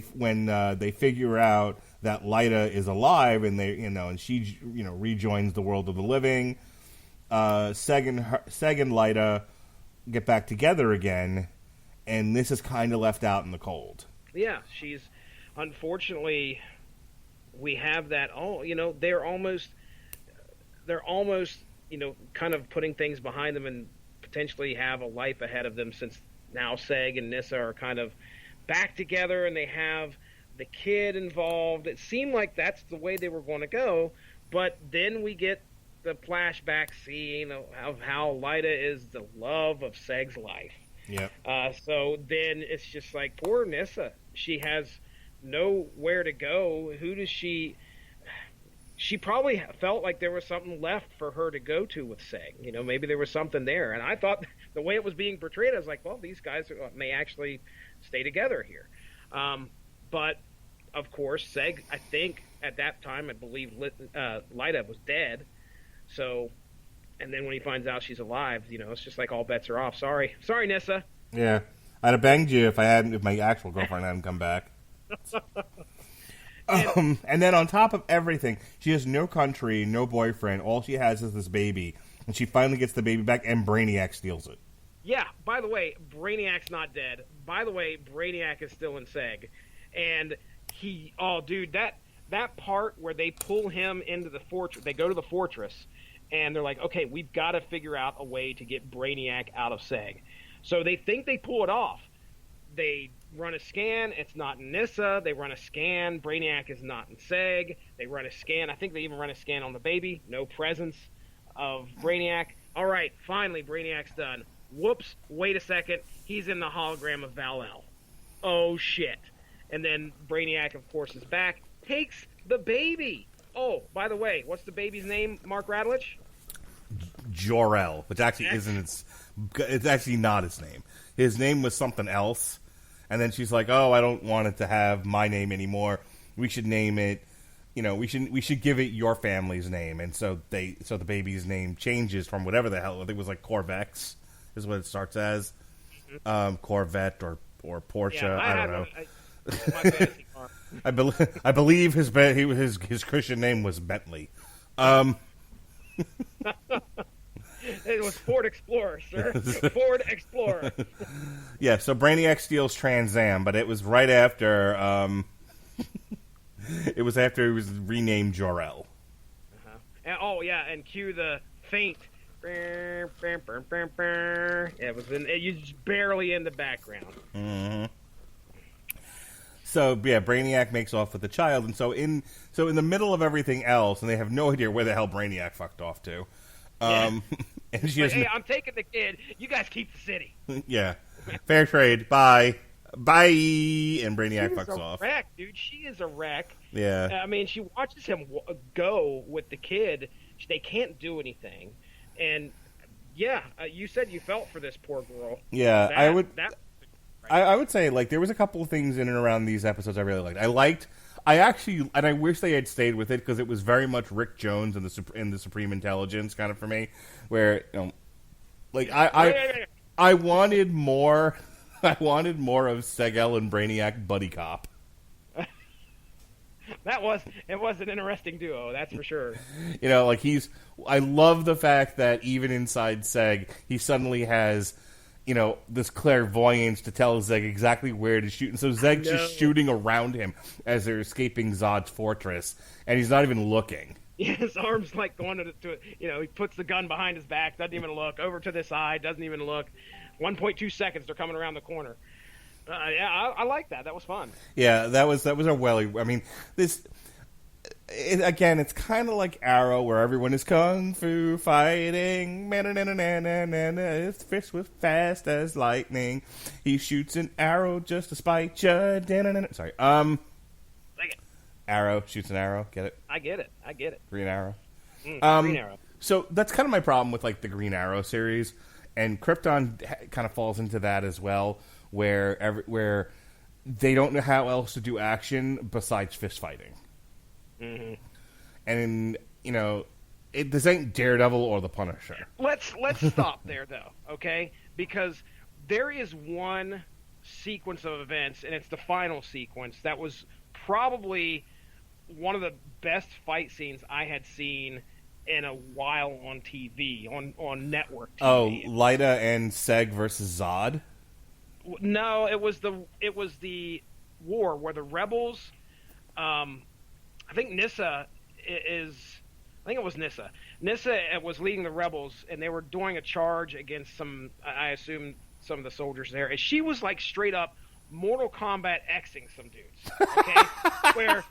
figure out that Lyta is alive, and they and she rejoins the world of the living, Seg and Lyta get back together again, and this is kind of left out in the cold. Yeah, she's unfortunately. We have that. They're almost, kind of putting things behind them and potentially have a life ahead of them, since now Seg and Nyssa are kind of back together and they have the kid involved. It seemed like that's the way they were going to go, but then we get the flashback scene of how Lyta is the love of Seg's life. Yep. So then it's just like, poor Nyssa. She has nowhere to go. Who does she probably felt like there was something left for her to go to with Seg. Maybe there was something there. And I thought the way it was being portrayed, I was like, well, these guys may actually stay together here. But, of course, Seg, I think, at that time, I believe Lyta was dead. So, and then when he finds out she's alive, it's just like all bets are off. Sorry, Nyssa. Yeah. I'd have banged you if my actual girlfriend hadn't come back. And then on top of everything, she has no country, no boyfriend. All she has is this baby. And she finally gets the baby back, and Brainiac steals it. Yeah, by the way, Brainiac's not dead. By the way, Brainiac is still in Seg. And that part where they pull him into the fortress, they go to the fortress, and they're like, okay, we've got to figure out a way to get Brainiac out of Seg. So they think they pull it off. They run a scan, it's not in Nyssa. They run a scan, Brainiac is not in Seg. They run a scan, I think they even run a scan on the baby, no presence of Brainiac. All right, finally, Brainiac's done. Whoops, wait a second, he's in the hologram of Val-El. Oh, shit. And then Brainiac, of course, is back, takes the baby. Oh, by the way, what's the baby's name, Mark Radulich? Jor-El, which actually it's actually not his name. His name was something else. And then she's like, oh, I don't want it to have my name anymore. We should name it, we should give it your family's name. And so the baby's name changes from whatever the hell, I think it was like Corvex is what it starts as. Corvette or Porsche, Yeah, I don't know. My fantasy car. I believe his Christian name was Bentley. It was Ford Explorer, sir. Ford Explorer. Yeah, so Brainiac steals Trans Am, but it was right after it was after he was renamed Jor-El. And cue the faint. Yeah, it was just barely in the background. Mm-hmm. So yeah, Brainiac makes off with the child, and so in the middle of everything else, and they have no idea where the hell Brainiac fucked off to. And she has hey, I'm taking the kid. You guys keep the city. Yeah, fair trade. Bye. And Brainiac fucks off. Wreck, dude. She is a wreck. Yeah. I mean, she watches him go with the kid. They can't do anything, and yeah, you said you felt for this poor girl. Yeah, I would say, like, there was a couple of things in and around these episodes I really liked. I wish they had stayed with it, because it was very much Rick Jones in the Supreme Intelligence kind of for me, where, like, I wanted more. I wanted more of Seg-El and Brainiac buddy cop. It was an interesting duo, that's for sure. Like, I love the fact that even inside Seg, he suddenly has, this clairvoyance to tell Zeg exactly where to shoot. And so Zeg's just shooting around him as they're escaping Zod's fortress, and he's not even looking. Yeah, his arm's like going to he puts the gun behind his back, doesn't even look, over to the side, doesn't even look. 1.2 seconds, they're coming around the corner. I like that. That was fun. Yeah, that was a welly. I mean, again, it's kind of like Arrow, where everyone is kung fu fighting. His fist was fast as lightning. He shoots an arrow just to spite you. Sorry. Like it. Arrow shoots an arrow. Get it? I get it. Green Arrow. Green Arrow. So that's kind of my problem with, like, the Green Arrow series, and Krypton kind of falls into that as well, where they don't know how else to do action besides fist fighting. Mm-hmm. And this ain't Daredevil or the Punisher. Let's stop there, though, okay? Because there is one sequence of events, and it's the final sequence, that was probably one of the best fight scenes I had seen in a while on TV, on network TV. Oh, Lyta and Seg versus Zod? No, it was the war where the rebels. I think Nyssa is. I think it was Nyssa. Nyssa was leading the rebels, and they were doing a charge against some. I assume some of the soldiers there, and she was like straight up Mortal Kombat Xing some dudes. Okay, where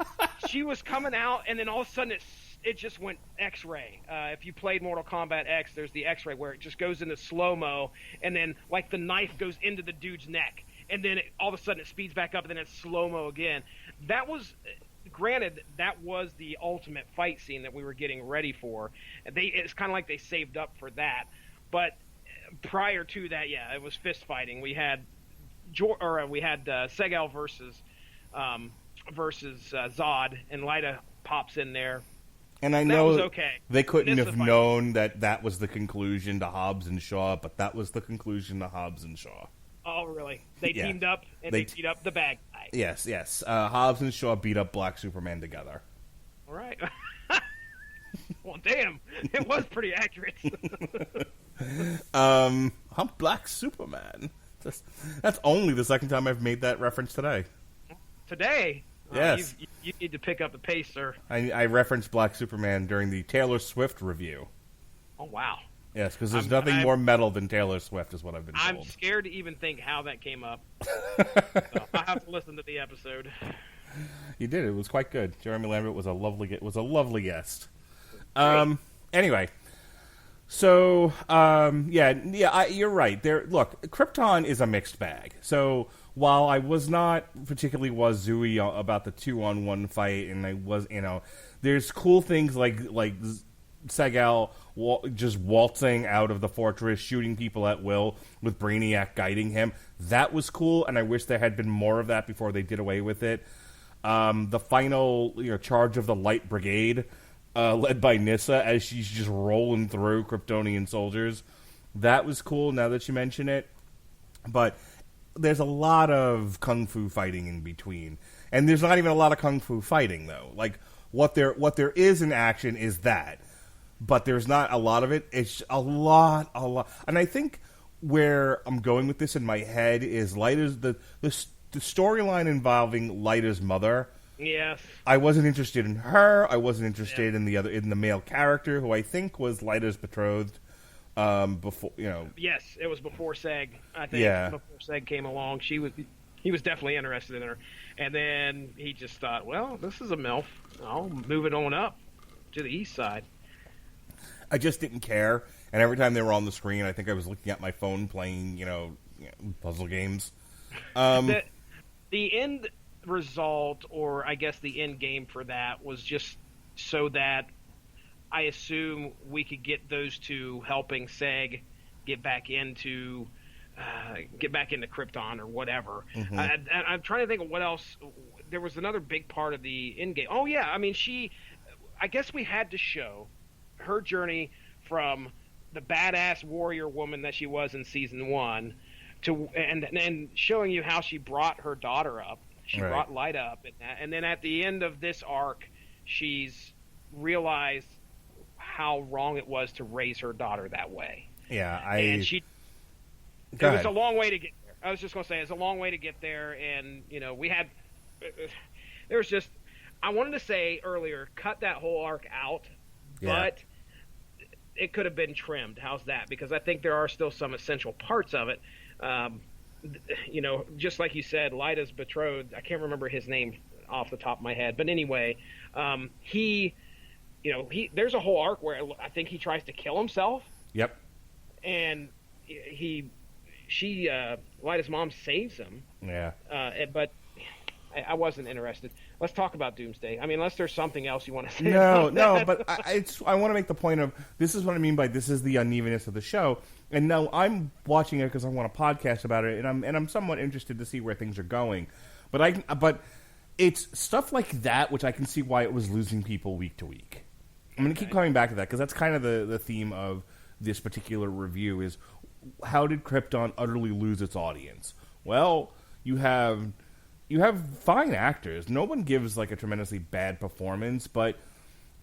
she was coming out, and then all of a sudden it just went X-ray. If you played Mortal Kombat X, there's the X-ray where it just goes into slow-mo, and then like the knife goes into the dude's neck, and then all of a sudden it speeds back up, and then it's slow-mo again. That was, granted, that was the ultimate fight scene that we were getting ready for. It's kind of like they saved up for that. But prior to that, yeah, it was fist fighting. We had Seg-El versus Zod, and Lyta pops in there. And I know okay. They couldn't have known that was the conclusion to Hobbs and Shaw, but that was the conclusion to Hobbs and Shaw. Oh, really? They Yeah. teamed up and they beat up the bad guy. Yes. Hobbs and Shaw beat up Black Superman together. All right. Well, damn. It was pretty accurate. I'm Black Superman. That's only the second time I've made that reference today. Today? Yes. You need to pick up the pace, sir. I referenced Black Superman during the Taylor Swift review. Oh, wow. Yes, because there's nothing more metal than Taylor Swift, is what I've been told. I'm scared to even think how that came up. So I have to listen to the episode. You did. It was quite good. Jeremy Lambert was a lovely guest. Anyway, so you're right. Look, Krypton is a mixed bag. So while I was not particularly wazooey about the 2-on-1 fight, and I was, there's cool things like Seg-El just waltzing out of the fortress, shooting people at will with Brainiac guiding him. That was cool, and I wish there had been more of that before they did away with it. The final charge of the Light Brigade, led by Nyssa, as she's just rolling through Kryptonian soldiers. That was cool, now that you mention it. But there's a lot of kung fu fighting in between. And there's not even a lot of kung fu fighting, though. Like, what there is in action is that. But there's not a lot of it. It's a lot. And I think where I'm going with this in my head is Lyta's the storyline involving Lyta's mother. Yes. I wasn't interested in her. I wasn't interested in the male character who I think was Lyta's betrothed. Before Yes, it was before Seg. I think before Seg came along, he was definitely interested in her, and then he just thought, well, this is a MILF. I'll move it on up to the east side. I just didn't care, and every time they were on the screen, I think I was looking at my phone playing, puzzle games. The end result, or I guess the end game for that, was just so that I assume we could get those two helping Seg get back into Krypton or whatever. Mm-hmm. I'm trying to think of what else. There was another big part of the end game. Oh yeah, I mean I guess we had to show her journey from the badass warrior woman that she was in season 1 to and showing you how she brought her daughter up. She brought Lyta up, and then at the end of this arc, she's realized how wrong it was to raise her daughter that way. Yeah, it was a long way to get there. I was just going to say it's a long way to get there, and there was just, I wanted to say earlier, cut that whole arc out, but it could have been trimmed. How's that? Because I think there are still some essential parts of it. Just like you said, Lyta's betrothed, I can't remember his name off the top of my head, but anyway, there's a whole arc where I think he tries to kill himself. Yep. And Lyta's mom saves him. Yeah. But I wasn't interested. Let's talk about Doomsday. I mean, unless there's something else you want to say. No, but I want to make the point of, this is what I mean by this is the unevenness of the show. And now I'm watching it because I want a podcast about it, and I'm somewhat interested to see where things are going. But it's stuff like that which I can see why it was losing people week to week. I'm going to keep coming back to that because that's kind of the theme of this particular review is, how did Krypton utterly lose its audience? Well, you have fine actors. No one gives like a tremendously bad performance, but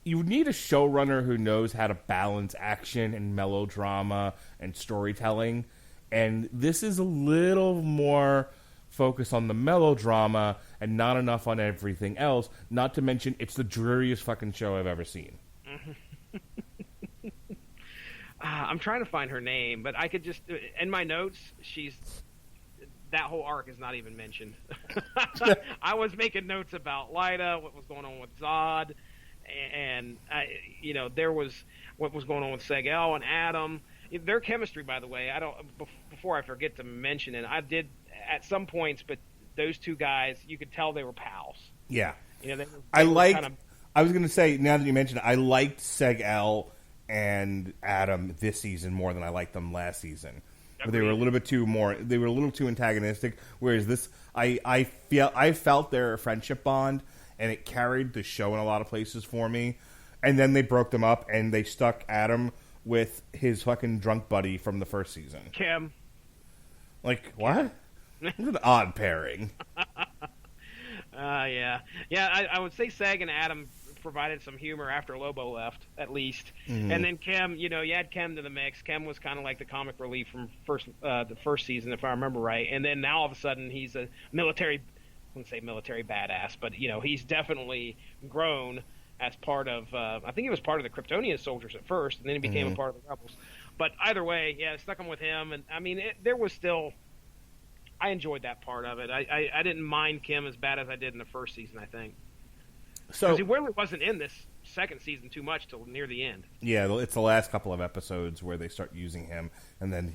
you need a showrunner who knows how to balance action and melodrama and storytelling. And this is a little more focused on the melodrama and not enough on everything else. Not to mention, it's the dreariest fucking show I've ever seen. I'm trying to find her name, but I could just, in my notes, that whole arc is not even mentioned. I was making notes about Lyta, what was going on with Zod, and there was what was going on with Seg-El and Adam. Their chemistry, by the way, before I forget to mention it, I did at some points, but those two guys, you could tell they were pals. Yeah. I was going to say, now that you mentioned it, I liked Seg-El and Adam this season more than I liked them last season. They were a little bit too antagonistic, whereas this, I felt their friendship bond, and it carried the show in a lot of places for me. And then they broke them up, and they stuck Adam with his fucking drunk buddy from the first season. Kim. Like, what? It's an odd pairing. Yeah. I would say Seg and Adam provided some humor after Lobo left, at least. Mm-hmm. And then Kem, you add Kem to the mix. Kem was kind of like the comic relief from the first season, if I remember right. And then now all of a sudden he's a military, I wouldn't say military badass, but he's definitely grown as part of. I think he was part of the Kryptonian soldiers at first, and then he became a part of the rebels. But either way, yeah, stuck him with him, and I mean, there was still. I enjoyed that part of it. I didn't mind Kim as bad as I did in the first season, I think. So he really wasn't in this second season too much till near the end. Yeah, it's the last couple of episodes where they start using him, and then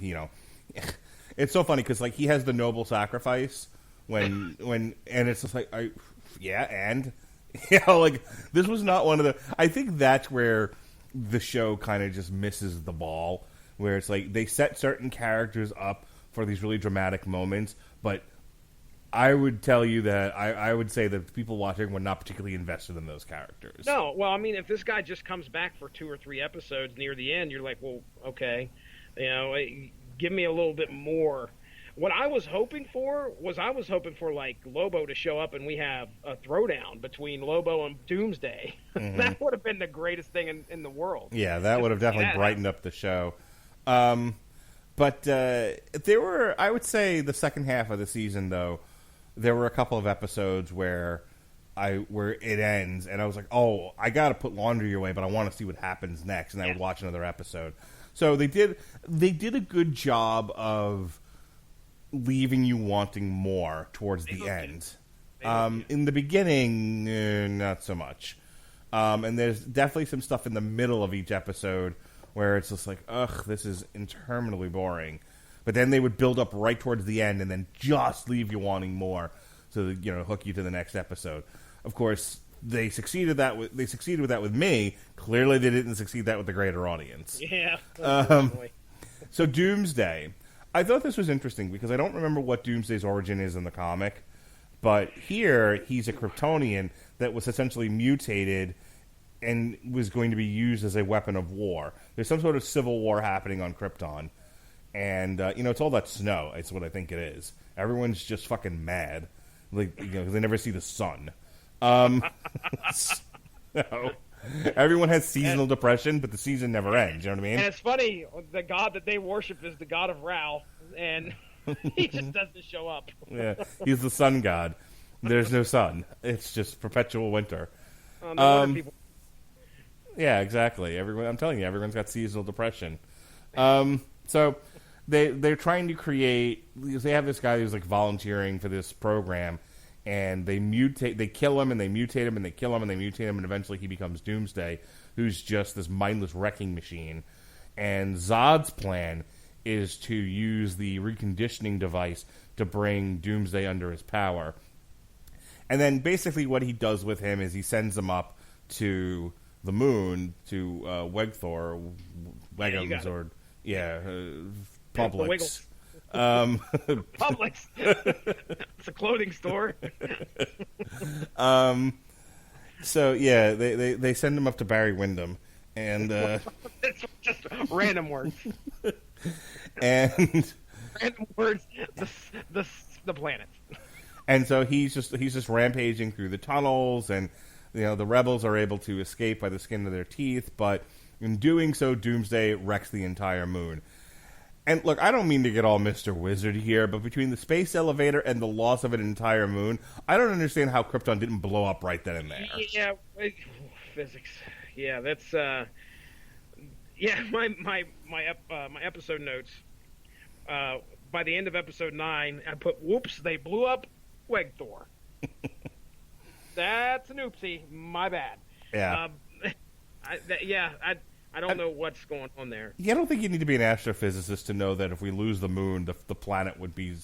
it's so funny because like he has the noble sacrifice when and it's just like like this was not one of the. I think that's where the show kind of just misses the ball, where it's like they set certain characters up for these really dramatic moments, but I would tell you that I would say that people watching were not particularly invested in those characters. No, well, I mean, if this guy just comes back for 2 or 3 episodes near the end, you're like, well, okay, give me a little bit more. What I was hoping for like Lobo to show up and we have a throwdown between Lobo and Doomsday. Mm-hmm. That would have been the greatest thing in the world. Yeah, that would have definitely brightened up the show. But there were, I would say, the second half of the season, though, there were a couple of episodes where it ends, and I was like, oh, I got to put laundry away, but I want to see what happens next, and I would watch another episode. So they did a good job of leaving you wanting more towards the end. In the beginning, not so much. And there's definitely some stuff in the middle of each episode where it's just like, ugh, this is interminably boring. But then they would build up right towards the end and then just leave you wanting more so that, hook you to the next episode. Of course, they succeeded with that with me. Clearly they didn't succeed that with the greater audience. Yeah. So Doomsday. I thought this was interesting because I don't remember what Doomsday's origin is in the comic, but here he's a Kryptonian that was essentially mutated and was going to be used as a weapon of war. There's some sort of civil war happening on Krypton. And, it's all that snow. It's what I think it is. Everyone's just fucking mad. Like, because they never see the sun. So, everyone has seasonal depression, but the season never ends. You know what I mean? And it's funny, the god that they worship is the god of Ra, and he just doesn't show up. Yeah, he's the sun god. There's no sun. It's just perpetual winter. No wonder people... Yeah, exactly. I'm telling you, everyone's got seasonal depression. So they're trying to create. They have this guy who's like volunteering for this program, and they kill him, and they mutate him, and they kill him, and they mutate him, and eventually he becomes Doomsday, who's just this mindless wrecking machine. And Zod's plan is to use the reconditioning device to bring Doomsday under his power. And then basically what he does with him is he sends him up to the moon, to Wegthor, Wegums, or Publix. Publix. It's a clothing store. So yeah, they send him up to Barry Windham, and it's just random words. And random words. The planet. And so he's just rampaging through the tunnels, and the rebels are able to escape by the skin of their teeth, but in doing so, Doomsday wrecks the entire moon. And look, I don't mean to get all Mr. Wizard here, but between the space elevator and the loss of an entire moon, I don't understand how Krypton didn't blow up right then and there. Yeah, physics. Yeah, that's my episode notes. By the end of episode 9, I put, "Whoops, they blew up Wegthor." That's an oopsie. My bad. Yeah. I don't know what's going on there. Yeah, I don't think you need to be an astrophysicist to know that if we lose the moon, the planet would be,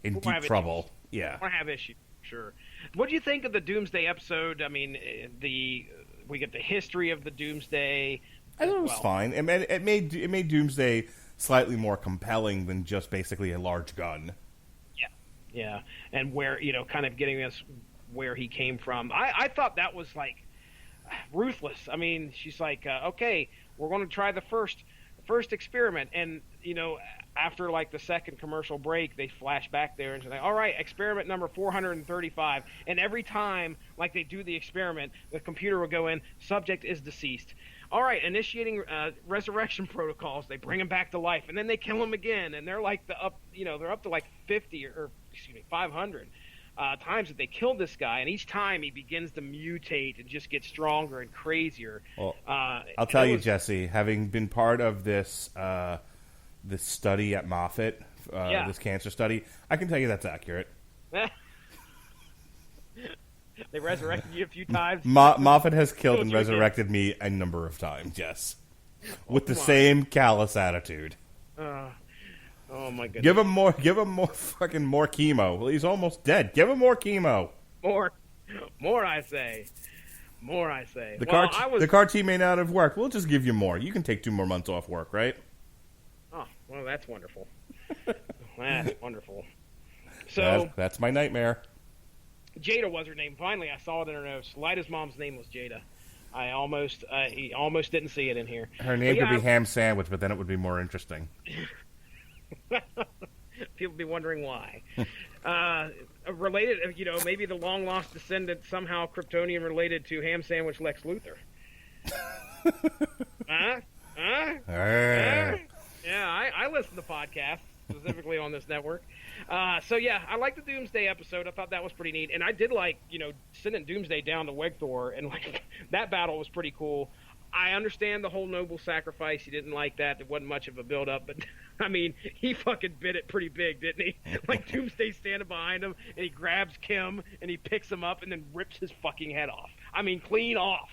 in deep trouble. Yeah. We'll have issues, sure. What do you think of the Doomsday episode? I mean, we get the history of the Doomsday. I thought it was fine. It made Doomsday slightly more compelling than just basically a large gun. Yeah, and where kind of getting us where he came from. I thought that was like ruthless. I mean, she's like, okay, we're going to try the first first experiment, and after like the second commercial break, they flash back there and say, all right, experiment number 435. And every time, like they do the experiment, the computer will go in, subject is deceased. All right, initiating resurrection protocols. They bring him back to life, and then they kill him again. And they're like they're up to like 500 times that they killed this guy. And each time he begins to mutate and just get stronger and crazier. Well, I'll tell you, Jesse, having been part of this study at Moffitt, this cancer study, I can tell you that's accurate. They resurrected you a few times. Moffitt has killed and resurrected me a number of times, yes. With the same callous attitude. Oh my goodness. Give him more fucking more chemo. Well, he's almost dead. Give him more chemo. More I say. The CAR T may not have worked. We'll just give you more. You can take 2 more months off work, right? Oh, well, that's wonderful. That's wonderful. So that's my nightmare. Jada was her name. Finally, I saw it in her notes. Lyda's mom's name was Jada. He almost didn't see it in here. Her name could be Ham Sandwich, but then it would be more interesting. People be wondering why. Related, maybe the long lost descendant somehow Kryptonian related to Ham Sandwich Lex Luthor. Yeah, I listen to podcasts specifically on this network. So yeah, I like the Doomsday episode. I thought that was pretty neat, and I did like sending Doomsday down to Wegthor, and like that battle was pretty cool. I understand the whole noble sacrifice. He didn't like that. There wasn't much of a build up, but I mean, he fucking bit it pretty big, didn't he? Like Doomsday standing behind him, and he grabs Kim, and he picks him up, and then rips his fucking head off. I mean, clean off.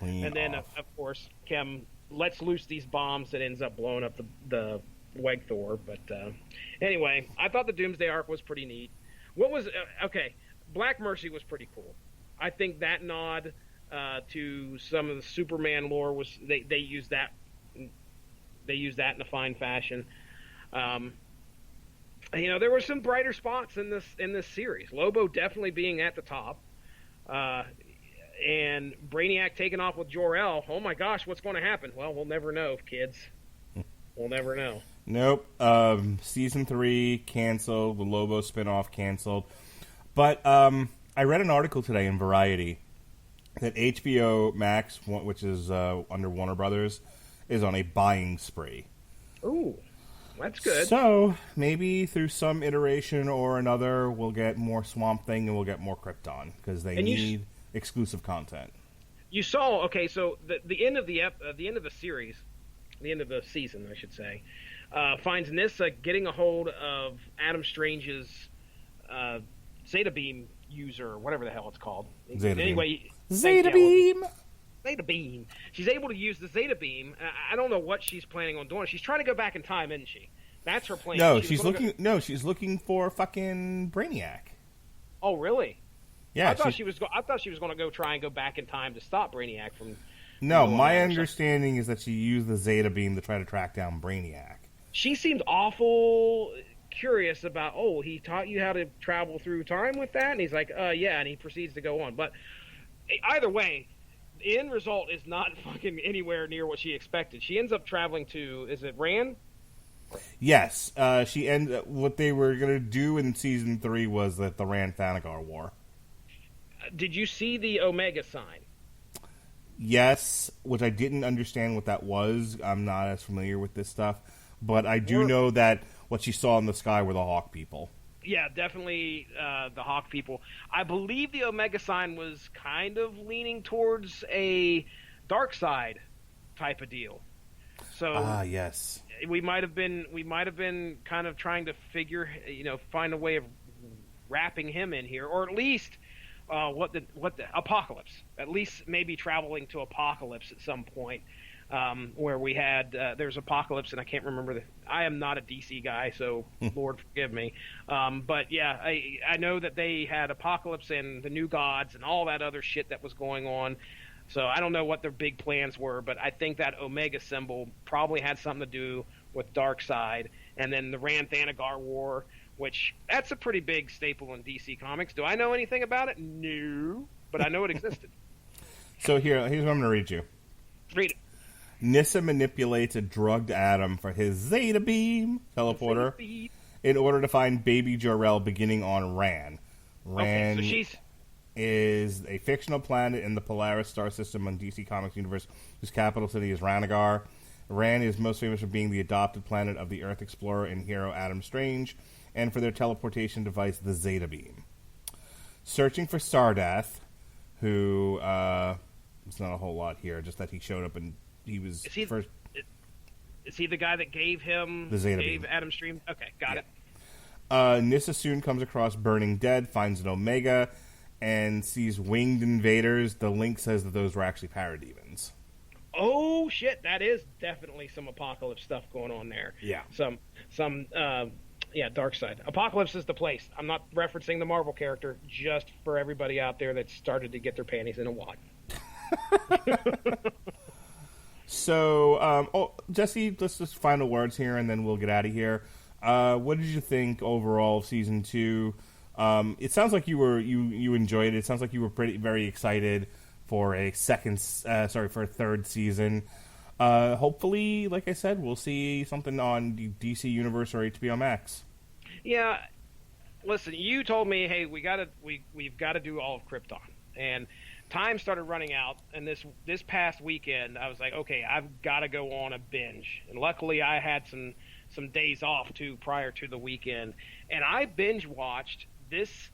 And then of course Kim lets loose these bombs that ends up blowing up the Wegthor. But anyway, I thought the Doomsday arc was pretty neat. What was okay? Black Mercy was pretty cool. I think that nod to some of the Superman lore was they used that in a fine fashion. There were some brighter spots in this series. Lobo definitely being at the top, and Brainiac taking off with Jor-El. Oh my gosh, what's going to happen? Well, we'll never know, kids. We'll never know. Nope. Season 3 canceled. The Lobo spinoff canceled. But I read an article today in Variety that HBO Max, which is under Warner Brothers, is on a buying spree. Ooh, that's good. So maybe through some iteration or another, we'll get more Swamp Thing and we'll get more Krypton because they need exclusive content. You saw so the end of the series, the end of the season, I should say, finds Nyssa getting a hold of Adam Strange's Zeta Beam user, whatever the hell it's called. Zeta Beam. She's able to use the Zeta Beam. I don't know what she's planning on doing. She's trying to go back in time, isn't she? That's her plan. No, she's looking for fucking Brainiac. Oh, really? Yeah. I thought she was going to go try and go back in time to stop Brainiac from. No, my understanding is that she used the Zeta Beam to try to track down Brainiac. She seemed awful curious about. Oh, he taught you how to travel through time with that, and he's like, yeah, and he proceeds to go on. But either way, the end result is not fucking anywhere near what she expected. She ends up traveling to, is it Ran? Yes. What they were going to do in Season 3 was the Ran-Thanagar War. Did you see the Omega sign? Yes, which I didn't understand what that was. I'm not as familiar with this stuff. But I do know that what she saw in the sky were the Hawk people. Yeah, definitely the Hawk people. I believe the Omega sign was kind of leaning towards a dark side type of deal. So yes, we might have been kind of trying to find a way of wrapping him in here, or at least what the Apocalypse. At least maybe traveling to Apocalypse at some point. Where we had there's Apocalypse, and I can't remember I am not a DC guy, so Lord forgive me. But yeah, I know that they had Apocalypse and the New Gods and all that other shit that was going on. So I don't know what their big plans were, but I think that Omega symbol probably had something to do with Darkseid, and then the Ran-Thanagar War, which that's a pretty big staple in DC Comics. Do I know anything about it? No, but I know it existed. So here's what I'm going to read you. Read it. Nyssa manipulates a drugged Adam for his Zeta Beam teleporter in order to find baby Jor-El beginning on Ran. Ran Okay, so she's... is a fictional planet in the Polaris star system on DC Comics universe whose capital city is Ranagar. Ran is most famous for being the adopted planet of the Earth explorer and hero Adam Strange, and for their teleportation device, the Zeta Beam. Searching for Sardath, who, it's not a whole lot here, just that he showed up and he was first... Is he the guy that gave him... The Zeta Beam. Adam Stream? Okay, got it. Nyssa soon comes across Burning Dead, finds an Omega, and sees winged invaders. The link says that those were actually parademons. Oh shit! That is definitely some Apocalypse stuff going on there. Yeah. Dark Side. Apocalypse is the place. I'm not referencing the Marvel character, just for everybody out there that started to get their panties in a wad. So, Jesse, let's just final words here, and then we'll get out of here. What did you think overall of season 2? It sounds like you enjoyed it. It sounds like you were very excited for a third season. Hopefully, like I said, we'll see something on the DC Universe or HBO Max. Yeah, listen, you told me, hey, we've got to do all of Krypton, and time started running out. And this past weekend, I was like, okay, I've got to go on a binge. And luckily, I had some days off too prior to the weekend, and I binge watched this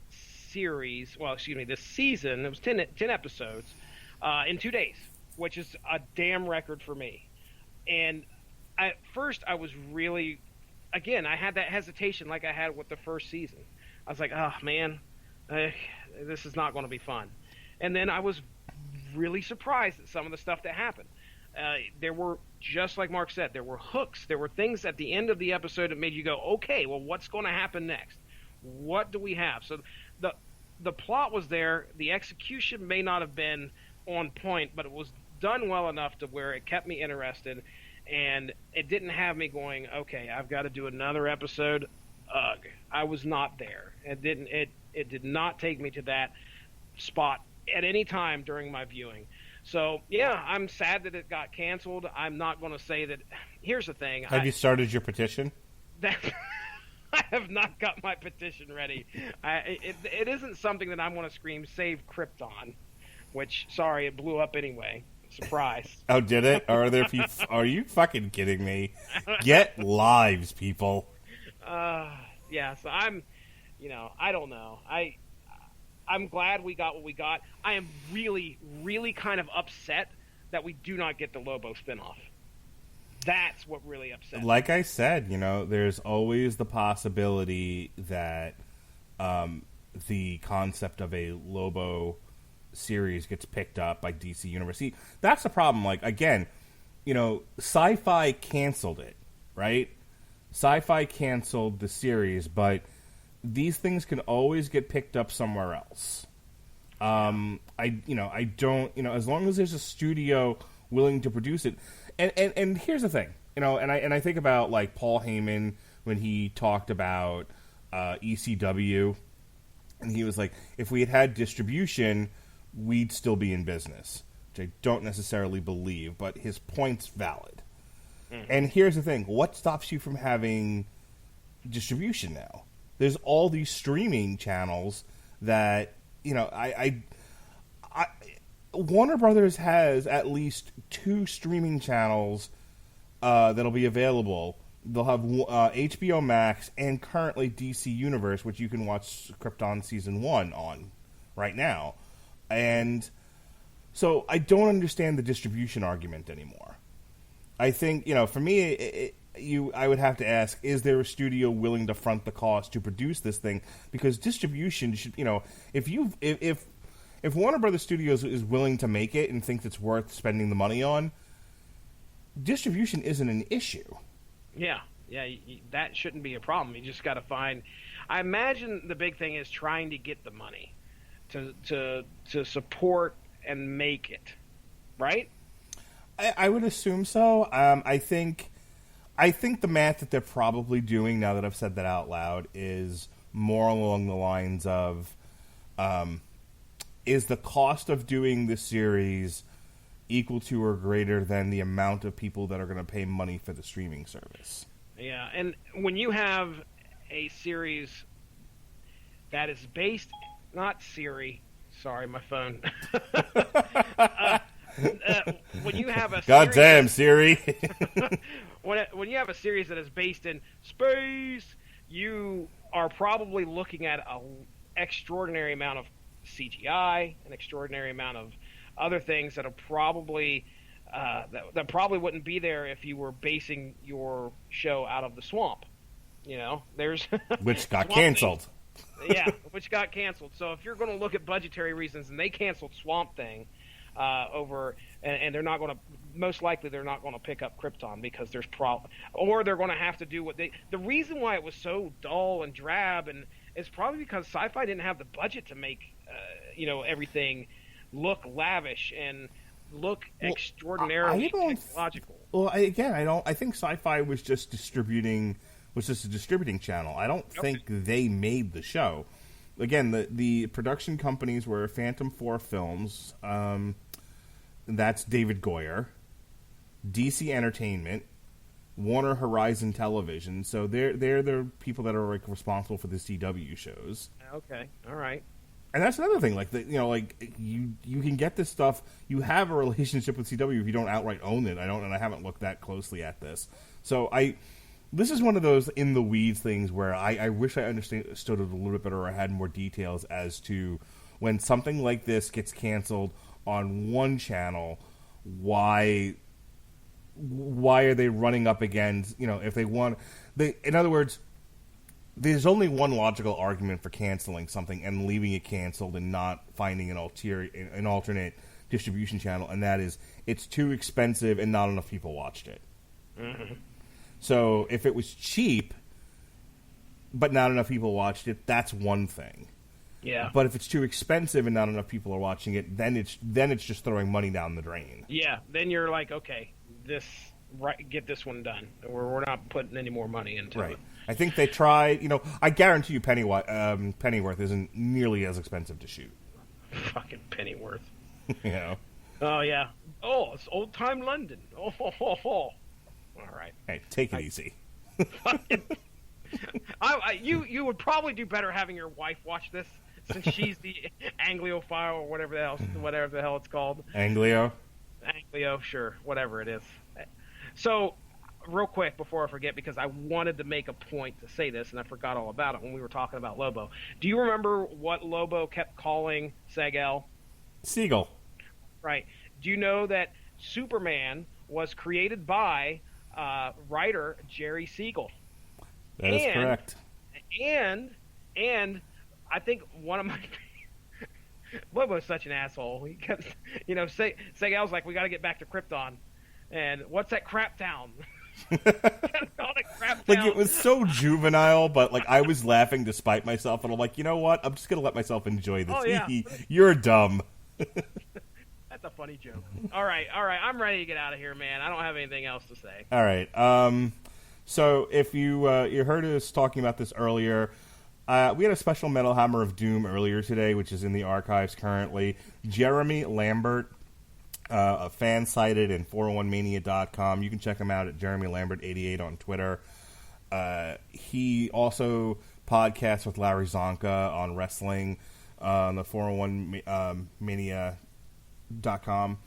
series. Well, excuse me, this season. It was 10 episodes in 2 days, which is a damn record for me. And at first, I was really, again, I had that hesitation like I had with the first season. I was like, oh man, this is not going to be fun. And then I was really surprised at some of the stuff that happened. There were, just like Mark said, there were hooks. There were things at the end of the episode that made you go, okay, well, what's going to happen next? What do we have? So the plot was there. The execution may not have been on point, but it was done well enough to where it kept me interested, and it didn't have me going, okay, I've got to do another episode. Ugh. I was not there. It did not take me to that spot at any time during my viewing. So, yeah, I'm sad that it got canceled. I'm not going to say that. Here's the thing. Have you started your petition? I have not got my petition ready. It isn't something that I'm going to scream, save Krypton, which, sorry, it blew up anyway. Surprise. Oh, did it? Are you fucking kidding me? Get lives, people. Yeah, so I don't know. I'm glad we got what we got. I am really, really kind of upset that we do not get the Lobo spinoff. That's what really upset me. Like I said, there's always the possibility that the concept of a Lobo series gets picked up by DC Universe. See, that's the problem. Like, again, SyFy canceled it, right? SyFy canceled the series, but these things can always get picked up somewhere else. I don't, as long as there's a studio willing to produce it. And here's the thing, and I think about like Paul Heyman when he talked about ECW, and he was like, if we had had distribution, we'd still be in business, which I don't necessarily believe, but his point's valid. Mm-hmm. And here's the thing, what stops you from having distribution now? There's all these streaming channels that, Warner Brothers has at least 2 streaming channels that'll be available. They'll have HBO Max and currently DC Universe, which you can watch Krypton Season 1 on right now. And so I don't understand the distribution argument anymore. I think, for me, I would have to ask, is there a studio willing to front the cost to produce this thing? Because distribution should, if Warner Brothers Studios is willing to make it and thinks it's worth spending the money on, distribution isn't an issue. Yeah, that shouldn't be a problem. You just got to find. I imagine the big thing is trying to get the money to support and make it, right? I would assume so. I think the math that they're probably doing, now that I've said that out loud, is more along the lines of, is the cost of doing this series equal to or greater than the amount of people that are going to pay money for the streaming service. Yeah, and when you have a series that is based, not Siri, sorry, my phone. When you have a goddamn Siri, when you have a series that is based in space, you are probably looking at an extraordinary amount of CGI, an extraordinary amount of other things that are probably that probably wouldn't be there if you were basing your show out of the swamp. You know, there's which got canceled. Yeah, which got canceled. So if you're going to look at budgetary reasons, and they canceled Swamp Thing and they're not going to, most likely they're not going to pick up Krypton because there's or they're going to have to do what the reason why it was so dull and drab and is probably because SyFy didn't have the budget to make everything look lavish and look extraordinarily technological. Well, I think SyFy was just a distributing channel. I don't think they made the show. Again, the production companies were Phantom 4 Films, that's David Goyer, DC Entertainment, Warner Horizon Television. So they're the people that are responsible for the CW shows. Okay, all right. And that's another thing. You can get this stuff. You have a relationship with CW if you don't outright own it. I haven't looked that closely at this. So this is one of those in the weeds things where I wish I understood it a little bit better or I had more details as to when something like this gets canceled on one channel, why are they running up against, if they want, in other words, there's only one logical argument for canceling something and leaving it canceled and not finding an alternate distribution channel, and that is it's too expensive and not enough people watched it. Mm-hmm. So if it was cheap, but not enough people watched it, that's one thing. Yeah. But if it's too expensive and not enough people are watching it, then it's just throwing money down the drain. Yeah. Then you're like, okay, get this one done. We're not putting any more money into it. I think they tried. I guarantee you, Pennyworth isn't nearly as expensive to shoot. Fucking Pennyworth. Oh yeah. Oh, it's old time London. Oh, ho, ho, ho. All right. Hey, take it easy. You would probably do better having your wife watch this, since she's the Anglophile or whatever the hell it's called. Anglo, sure, whatever it is. So, real quick before I forget, because I wanted to make a point to say this, and I forgot all about it when we were talking about Lobo. Do you remember what Lobo kept calling Seg-El? Siegel. Right. Do you know that Superman was created by writer Jerry Siegel? That is correct. And I think one of my Lobo's such an asshole. He kept, Seg-El's like, we got to get back to Krypton, and what's that crap town? It was so juvenile, but I was laughing despite myself, and I'm like, you know what? I'm just gonna let myself enjoy this. Oh, yeah. You're dumb. That's a funny joke. All right. I'm ready to get out of here, man. I don't have anything else to say. All right. So if you heard us talking about this earlier, we had a special Metal Hammer of Doom earlier today, which is in the archives currently. Jeremy Lambert, a fan-cited in 401mania.com. You can check him out at Jeremy Lambert88 on Twitter. He also podcasts with Larry Zonka on wrestling on the 401mania.com.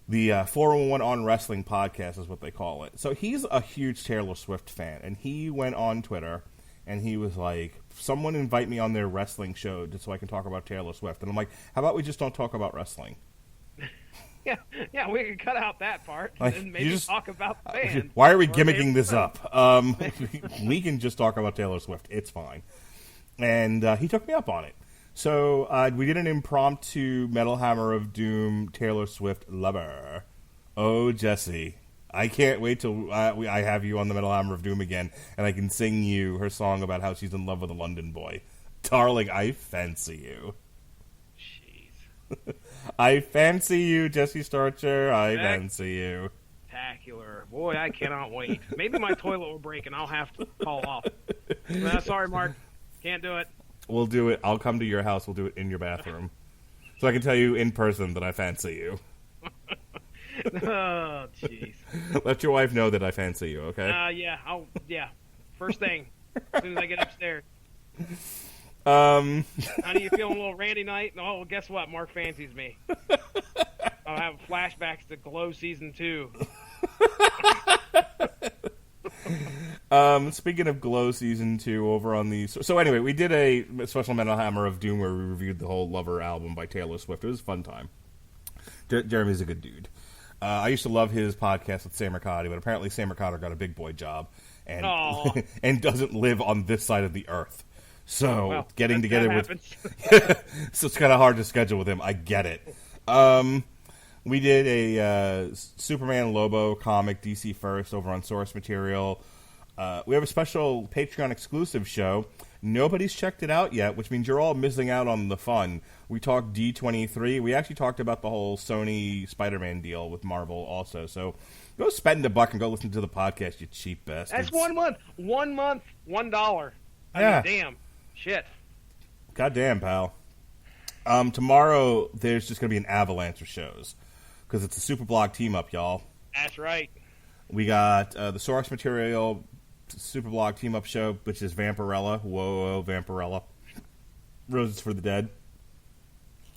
The 401 on Wrestling podcast is what they call it. So he's a huge Taylor Swift fan, and he went on Twitter, and he was like, someone invite me on their wrestling show just so I can talk about Taylor Swift. And I'm like, how about we just don't talk about wrestling? Yeah, we can cut out that part and maybe talk about the band. Why are we gimmicking this up? We can just talk about Taylor Swift. It's fine. And he took me up on it. So we did an impromptu Metal Hammer of Doom Taylor Swift lover. Oh, Jesse. I can't wait till I have you on the Metal Hammer of Doom again, and I can sing you her song about how she's in love with a London boy. Darling, I fancy you. Jeez. I fancy you, Jesse Starcher. I fancy you. Spectacular. Boy, I cannot wait. Maybe my toilet will break and I'll have to call off. Sorry, Mark. Can't do it. We'll do it. I'll come to your house. We'll do it in your bathroom. So I can tell you in person that I fancy you. Oh, jeez. Let your wife know that I fancy you, okay? Yeah. First thing, as soon as I get upstairs. How do you feel a little randy night? Oh, well, guess what? Mark fancies me. I'll have flashbacks to Glow Season 2. Speaking of Glow Season 2 over on the... So anyway, we did a special Metal Hammer of Doom where we reviewed the whole Lover album by Taylor Swift. It was a fun time. Jeremy's a good dude. I used to love his podcast with Sam Riccati, but apparently Sam Riccati got a big boy job and and doesn't live on this side of the earth. So getting together with... so it's kind of hard to schedule with him. I get it. We did a Superman Lobo comic, DC First, over on Source Material. We have a special Patreon exclusive show. Nobody's checked it out yet, which means you're all missing out on the fun. We talked D23. We actually talked about the whole Sony Spider-Man deal with Marvel also. So go spend $1 and go listen to the podcast, you cheap bastards. That's 1 month. 1 month, $1. Yeah. I mean, damn. Shit. Goddamn, pal. Tomorrow, there's just going to be an avalanche of shows. Because it's a Superblog team-up, y'all. That's right. We got the Source Material Superblog team-up show, which is Vampirella. Whoa, Vampirella. Roses for the Dead.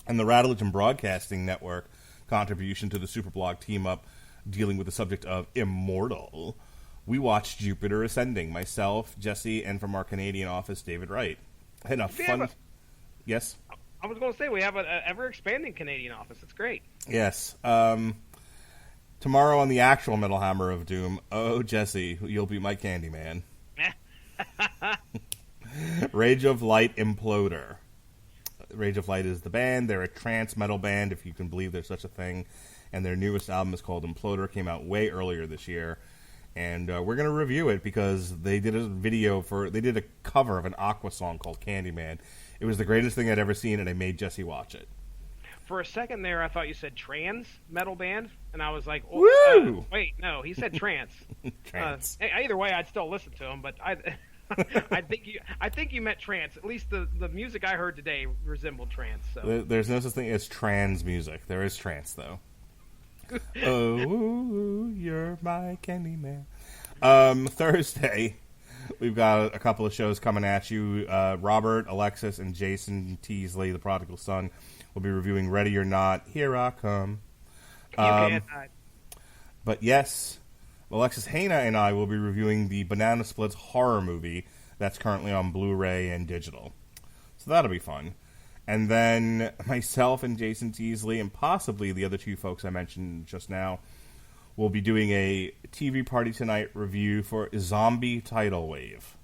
And the Radulich and Broadcasting Network contribution to the Superblog team-up dealing with the subject of Immortal. We watched Jupiter Ascending. Myself, Jesse, and from our Canadian office, David Wright. And a fun... Yes? I was going to say, we have an ever-expanding Canadian office. It's great. Yes. Tomorrow on the actual Metal Hammer of Doom, oh, Jesse, you'll be my Candyman. Rage of Light Imploder. Rage of Light is the band. They're a trance metal band, if you can believe there's such a thing. And their newest album is called Imploder. Came out way earlier this year. And we're going to review it because they did a cover of an Aqua song called Candyman. It was the greatest thing I'd ever seen, and I made Jesse watch it. For a second there, I thought you said trans metal band, and I was like, "Woo!" Wait, no, he said trance. Trance. Either way, I'd still listen to him, but I think you meant trance. At least the music I heard today resembled trance. So. There's no such thing as trans music. There is trance, though. Oh, you're my Candyman. Thursday, we've got a couple of shows coming at you. Robert, Alexis, and Jason Teasley, the prodigal son, will be reviewing Ready or Not, Here I Come. You can't hide. But yes, Alexis Haina and I will be reviewing the Banana Splits horror movie that's currently on Blu-ray and digital. So that'll be fun. And then myself and Jason Teasley, and possibly the other two folks I mentioned just now, will be doing a TV Party Tonight review for Zombie Tidal Wave.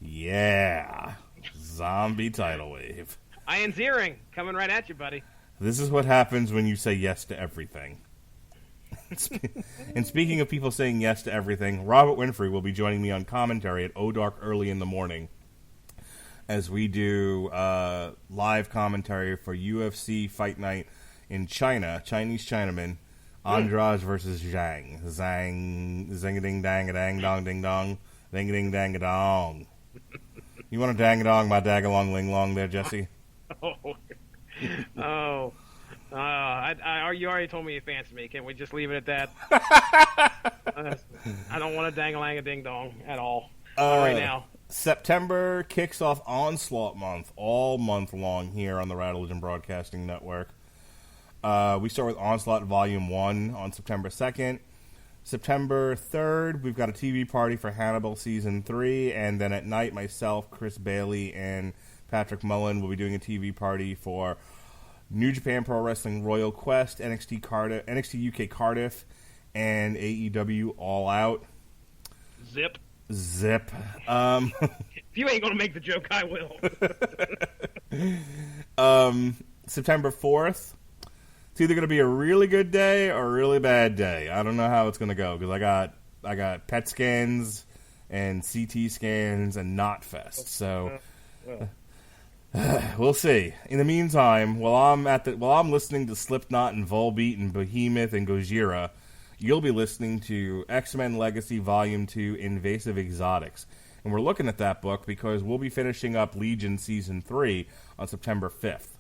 Yeah. Zombie Tidal Wave. Ian Ziering, coming right at you, buddy. This is what happens when you say yes to everything. And speaking of people saying yes to everything, Robert Winfrey will be joining me on commentary at O-Dark early in the morning as we do live commentary for UFC Fight Night in China, Chinese Chinaman, Andrade versus Zhang. Zing-a-ding-dang-a-dang-dong-ding-dong, ding-a-ding-dang-a-dong. You want to dang-a-dong my dag-a-long-ling-long there, Jesse? You already told me you fancy me. Can we just leave it at that? I don't want to dang-a-lang-a-ding-dong at all. Not right now. September kicks off Onslaught Month, all month long here on the Radulich and Broadcasting Network. We start with Onslaught Volume 1 on September 2nd. September 3rd, we've got a TV party for Hannibal Season 3, and then at night, myself, Chris Bailey, and Patrick Mullen will be doing a TV party for New Japan Pro Wrestling Royal Quest, NXT UK Cardiff, and AEW All Out. Zip. If you ain't gonna make the joke, I will. September 4th, it's either gonna be a really good day or a really bad day. I don't know how it's gonna go because I got PET scans and CT scans and Knotfest. So we'll see. In the meantime, while I'm listening to Slipknot and Volbeat and Behemoth and Gojira, you'll be listening to X-Men Legacy Volume 2 Invasive Exotics. And we're looking at that book because we'll be finishing up Legion Season 3 on September 5th.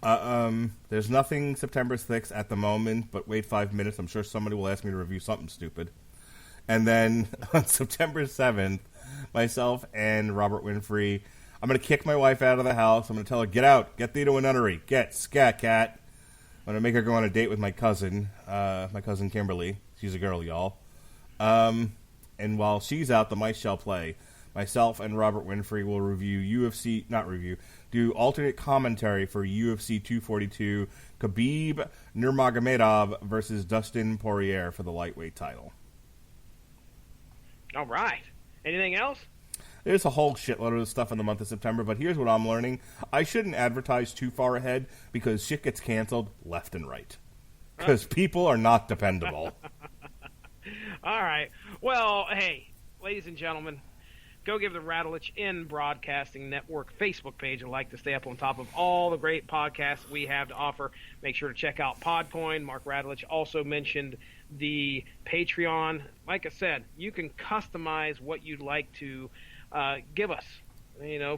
There's nothing September 6th at the moment, but wait 5 minutes. I'm sure somebody will ask me to review something stupid. And then on September 7th, myself and Robert Winfrey, I'm going to kick my wife out of the house. I'm going to tell her, get out, get thee to a nunnery, get, scat, cat. I'm going to make her go on a date with my cousin Kimberly. She's a girl, y'all. And while she's out, the mice shall play. Myself and Robert Winfrey will do alternate commentary for UFC 242, Khabib Nurmagomedov versus Dustin Poirier for the lightweight title. All right. Anything else? There's a whole shitload of stuff in the month of September, but here's what I'm learning. I shouldn't advertise too far ahead because shit gets canceled left and right. Because people are not dependable. All right. Well, hey, ladies and gentlemen, go give the Radulich in Broadcasting Network Facebook page a like to stay up on top of all the great podcasts we have to offer. Make sure to check out Podcoin. Mark Radulich also mentioned the Patreon. Like I said, you can customize what you'd like to give us,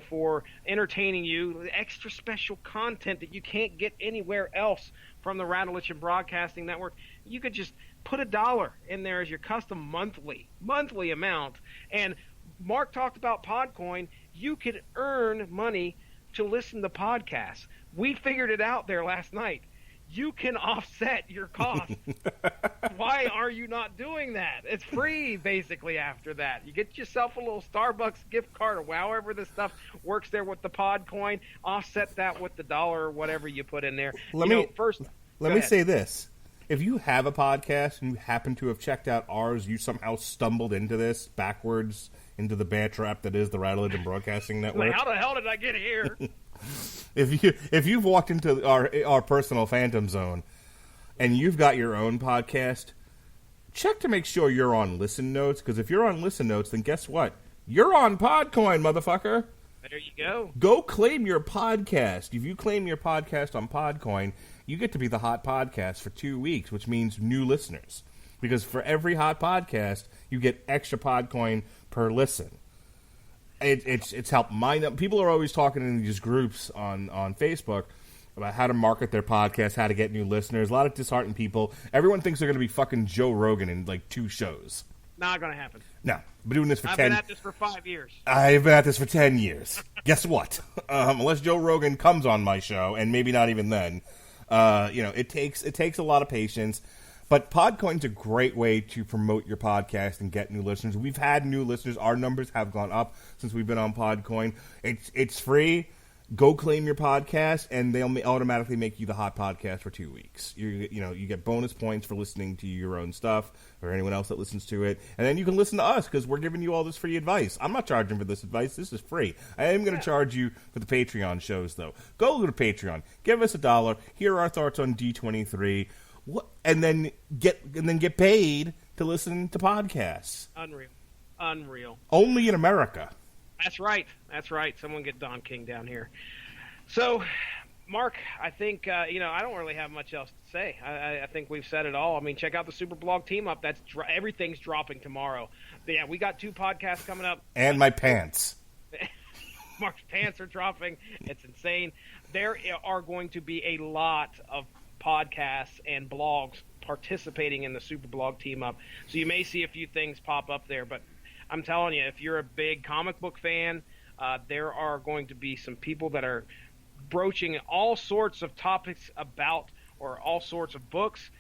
for entertaining you, extra special content that you can't get anywhere else from the Radulich and Broadcasting Network. You could just put $1 in there as your custom monthly amount. And Mark talked about Podcoin. You could earn money to listen to podcasts. We figured it out there last night. You can offset your cost. Why are you not doing that? It's free, basically, after that. You get yourself a little Starbucks gift card or however this stuff works there with the Podcoin. Offset that with the $1 or whatever you put in there. Let me say this. If you have a podcast and you happen to have checked out ours, you somehow stumbled into this backwards into the bear trap that is the Radulich and Broadcasting Network. How the hell did I get here? If you've walked into our personal phantom zone and you've got your own podcast, check to make sure you're on Listen Notes, because if you're on Listen Notes, then guess what? You're on Podcoin, motherfucker. There you go. Go claim your podcast. If you claim your podcast on Podcoin, you get to be the hot podcast for 2 weeks, which means new listeners. Because for every hot podcast, you get extra Podcoin per listen. It's helped mine. People are always talking in these groups on Facebook about how to market their podcast, how to get new listeners. A lot of disheartened people. Everyone thinks they're going to be fucking Joe Rogan in like 2 shows. Not going to happen. No. I've been doing this for I've 10 been at this for 5 years. I've been at this for 10 years. Guess what? Unless Joe Rogan comes on my show, and maybe not even then, it takes a lot of patience. But Podcoin's a great way to promote your podcast and get new listeners. We've had new listeners. Our numbers have gone up since we've been on Podcoin. It's free. Go claim your podcast, and they'll automatically make you the hot podcast for 2 weeks. You get bonus points for listening to your own stuff or anyone else that listens to it. And then you can listen to us because we're giving you all this free advice. I'm not charging for this advice. This is free. I am going to charge you for the Patreon shows, though. Go to Patreon. Give us $1. Hear our thoughts on D23. And then get paid to listen to podcasts. Unreal. Only in America. That's right. Someone get Don King down here. So, Mark, I think I don't really have much else to say. I think we've said it all. I mean, check out the Superblog team up. Everything's dropping tomorrow. But yeah, we got 2 podcasts coming up. And my pants. Mark's pants are dropping. It's insane. There are going to be a lot of podcasts and blogs participating in the Superblog team up. So you may see a few things pop up there, but I'm telling you, if you're a big comic book fan, there are going to be some people that are broaching all sorts of topics about or all sorts of books,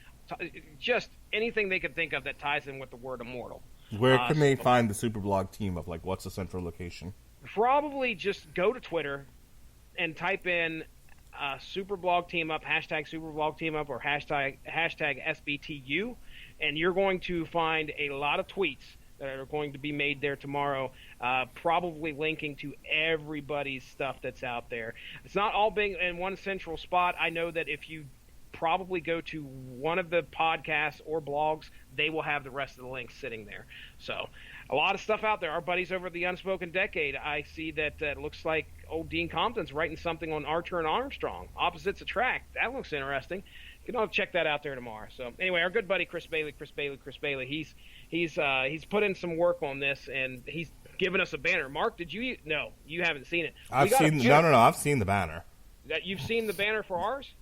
just anything they can think of that ties in with the word immortal. Where can they find the Superblog team up? Like, what's the central location? Probably just go to Twitter and type in Superblog team up, hashtag Superblog team up, or hashtag SBTU, and you're going to find a lot of tweets that are going to be made there tomorrow, probably linking to everybody's stuff that's out there. It's not all being in one central spot. I know that if you probably go to one of the podcasts or blogs, they will have the rest of the links sitting there. So a lot of stuff out there. Our buddies over at the Unspoken Decade, I see that it looks like old Dean Compton's writing something on Archer and Armstrong. Opposites attract. That looks interesting. You can all check that out there tomorrow. So anyway, our good buddy Chris Bailey, he's put in some work on this, and he's given us a banner. Mark, did you? No, you haven't seen it. I've seen the banner. That you've seen the banner for ours?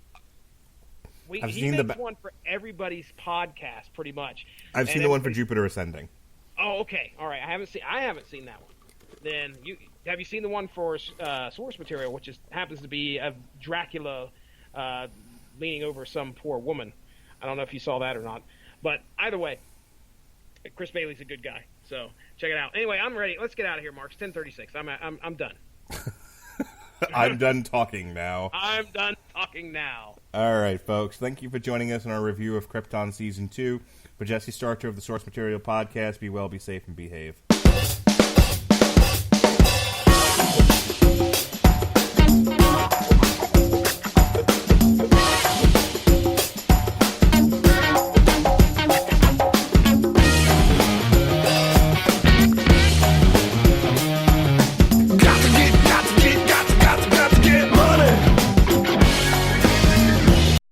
I've he seen makes one for everybody's podcast, pretty much. I've seen the one for Jupiter Ascending. Oh, okay, all right. I haven't seen that one. Then have you seen the one for source material, which happens to be a Dracula leaning over some poor woman? I don't know if you saw that or not, but either way, Chris Bailey's a good guy, so check it out. Anyway, I'm ready. Let's get out of here, Mark. It's 10:36. I'm done. I'm done talking now. I'm done talking now. All right, folks. Thank you for joining us in our review of Krypton Season 2. For Jesse Starcher of the Source Material Podcast, be well, be safe, and behave.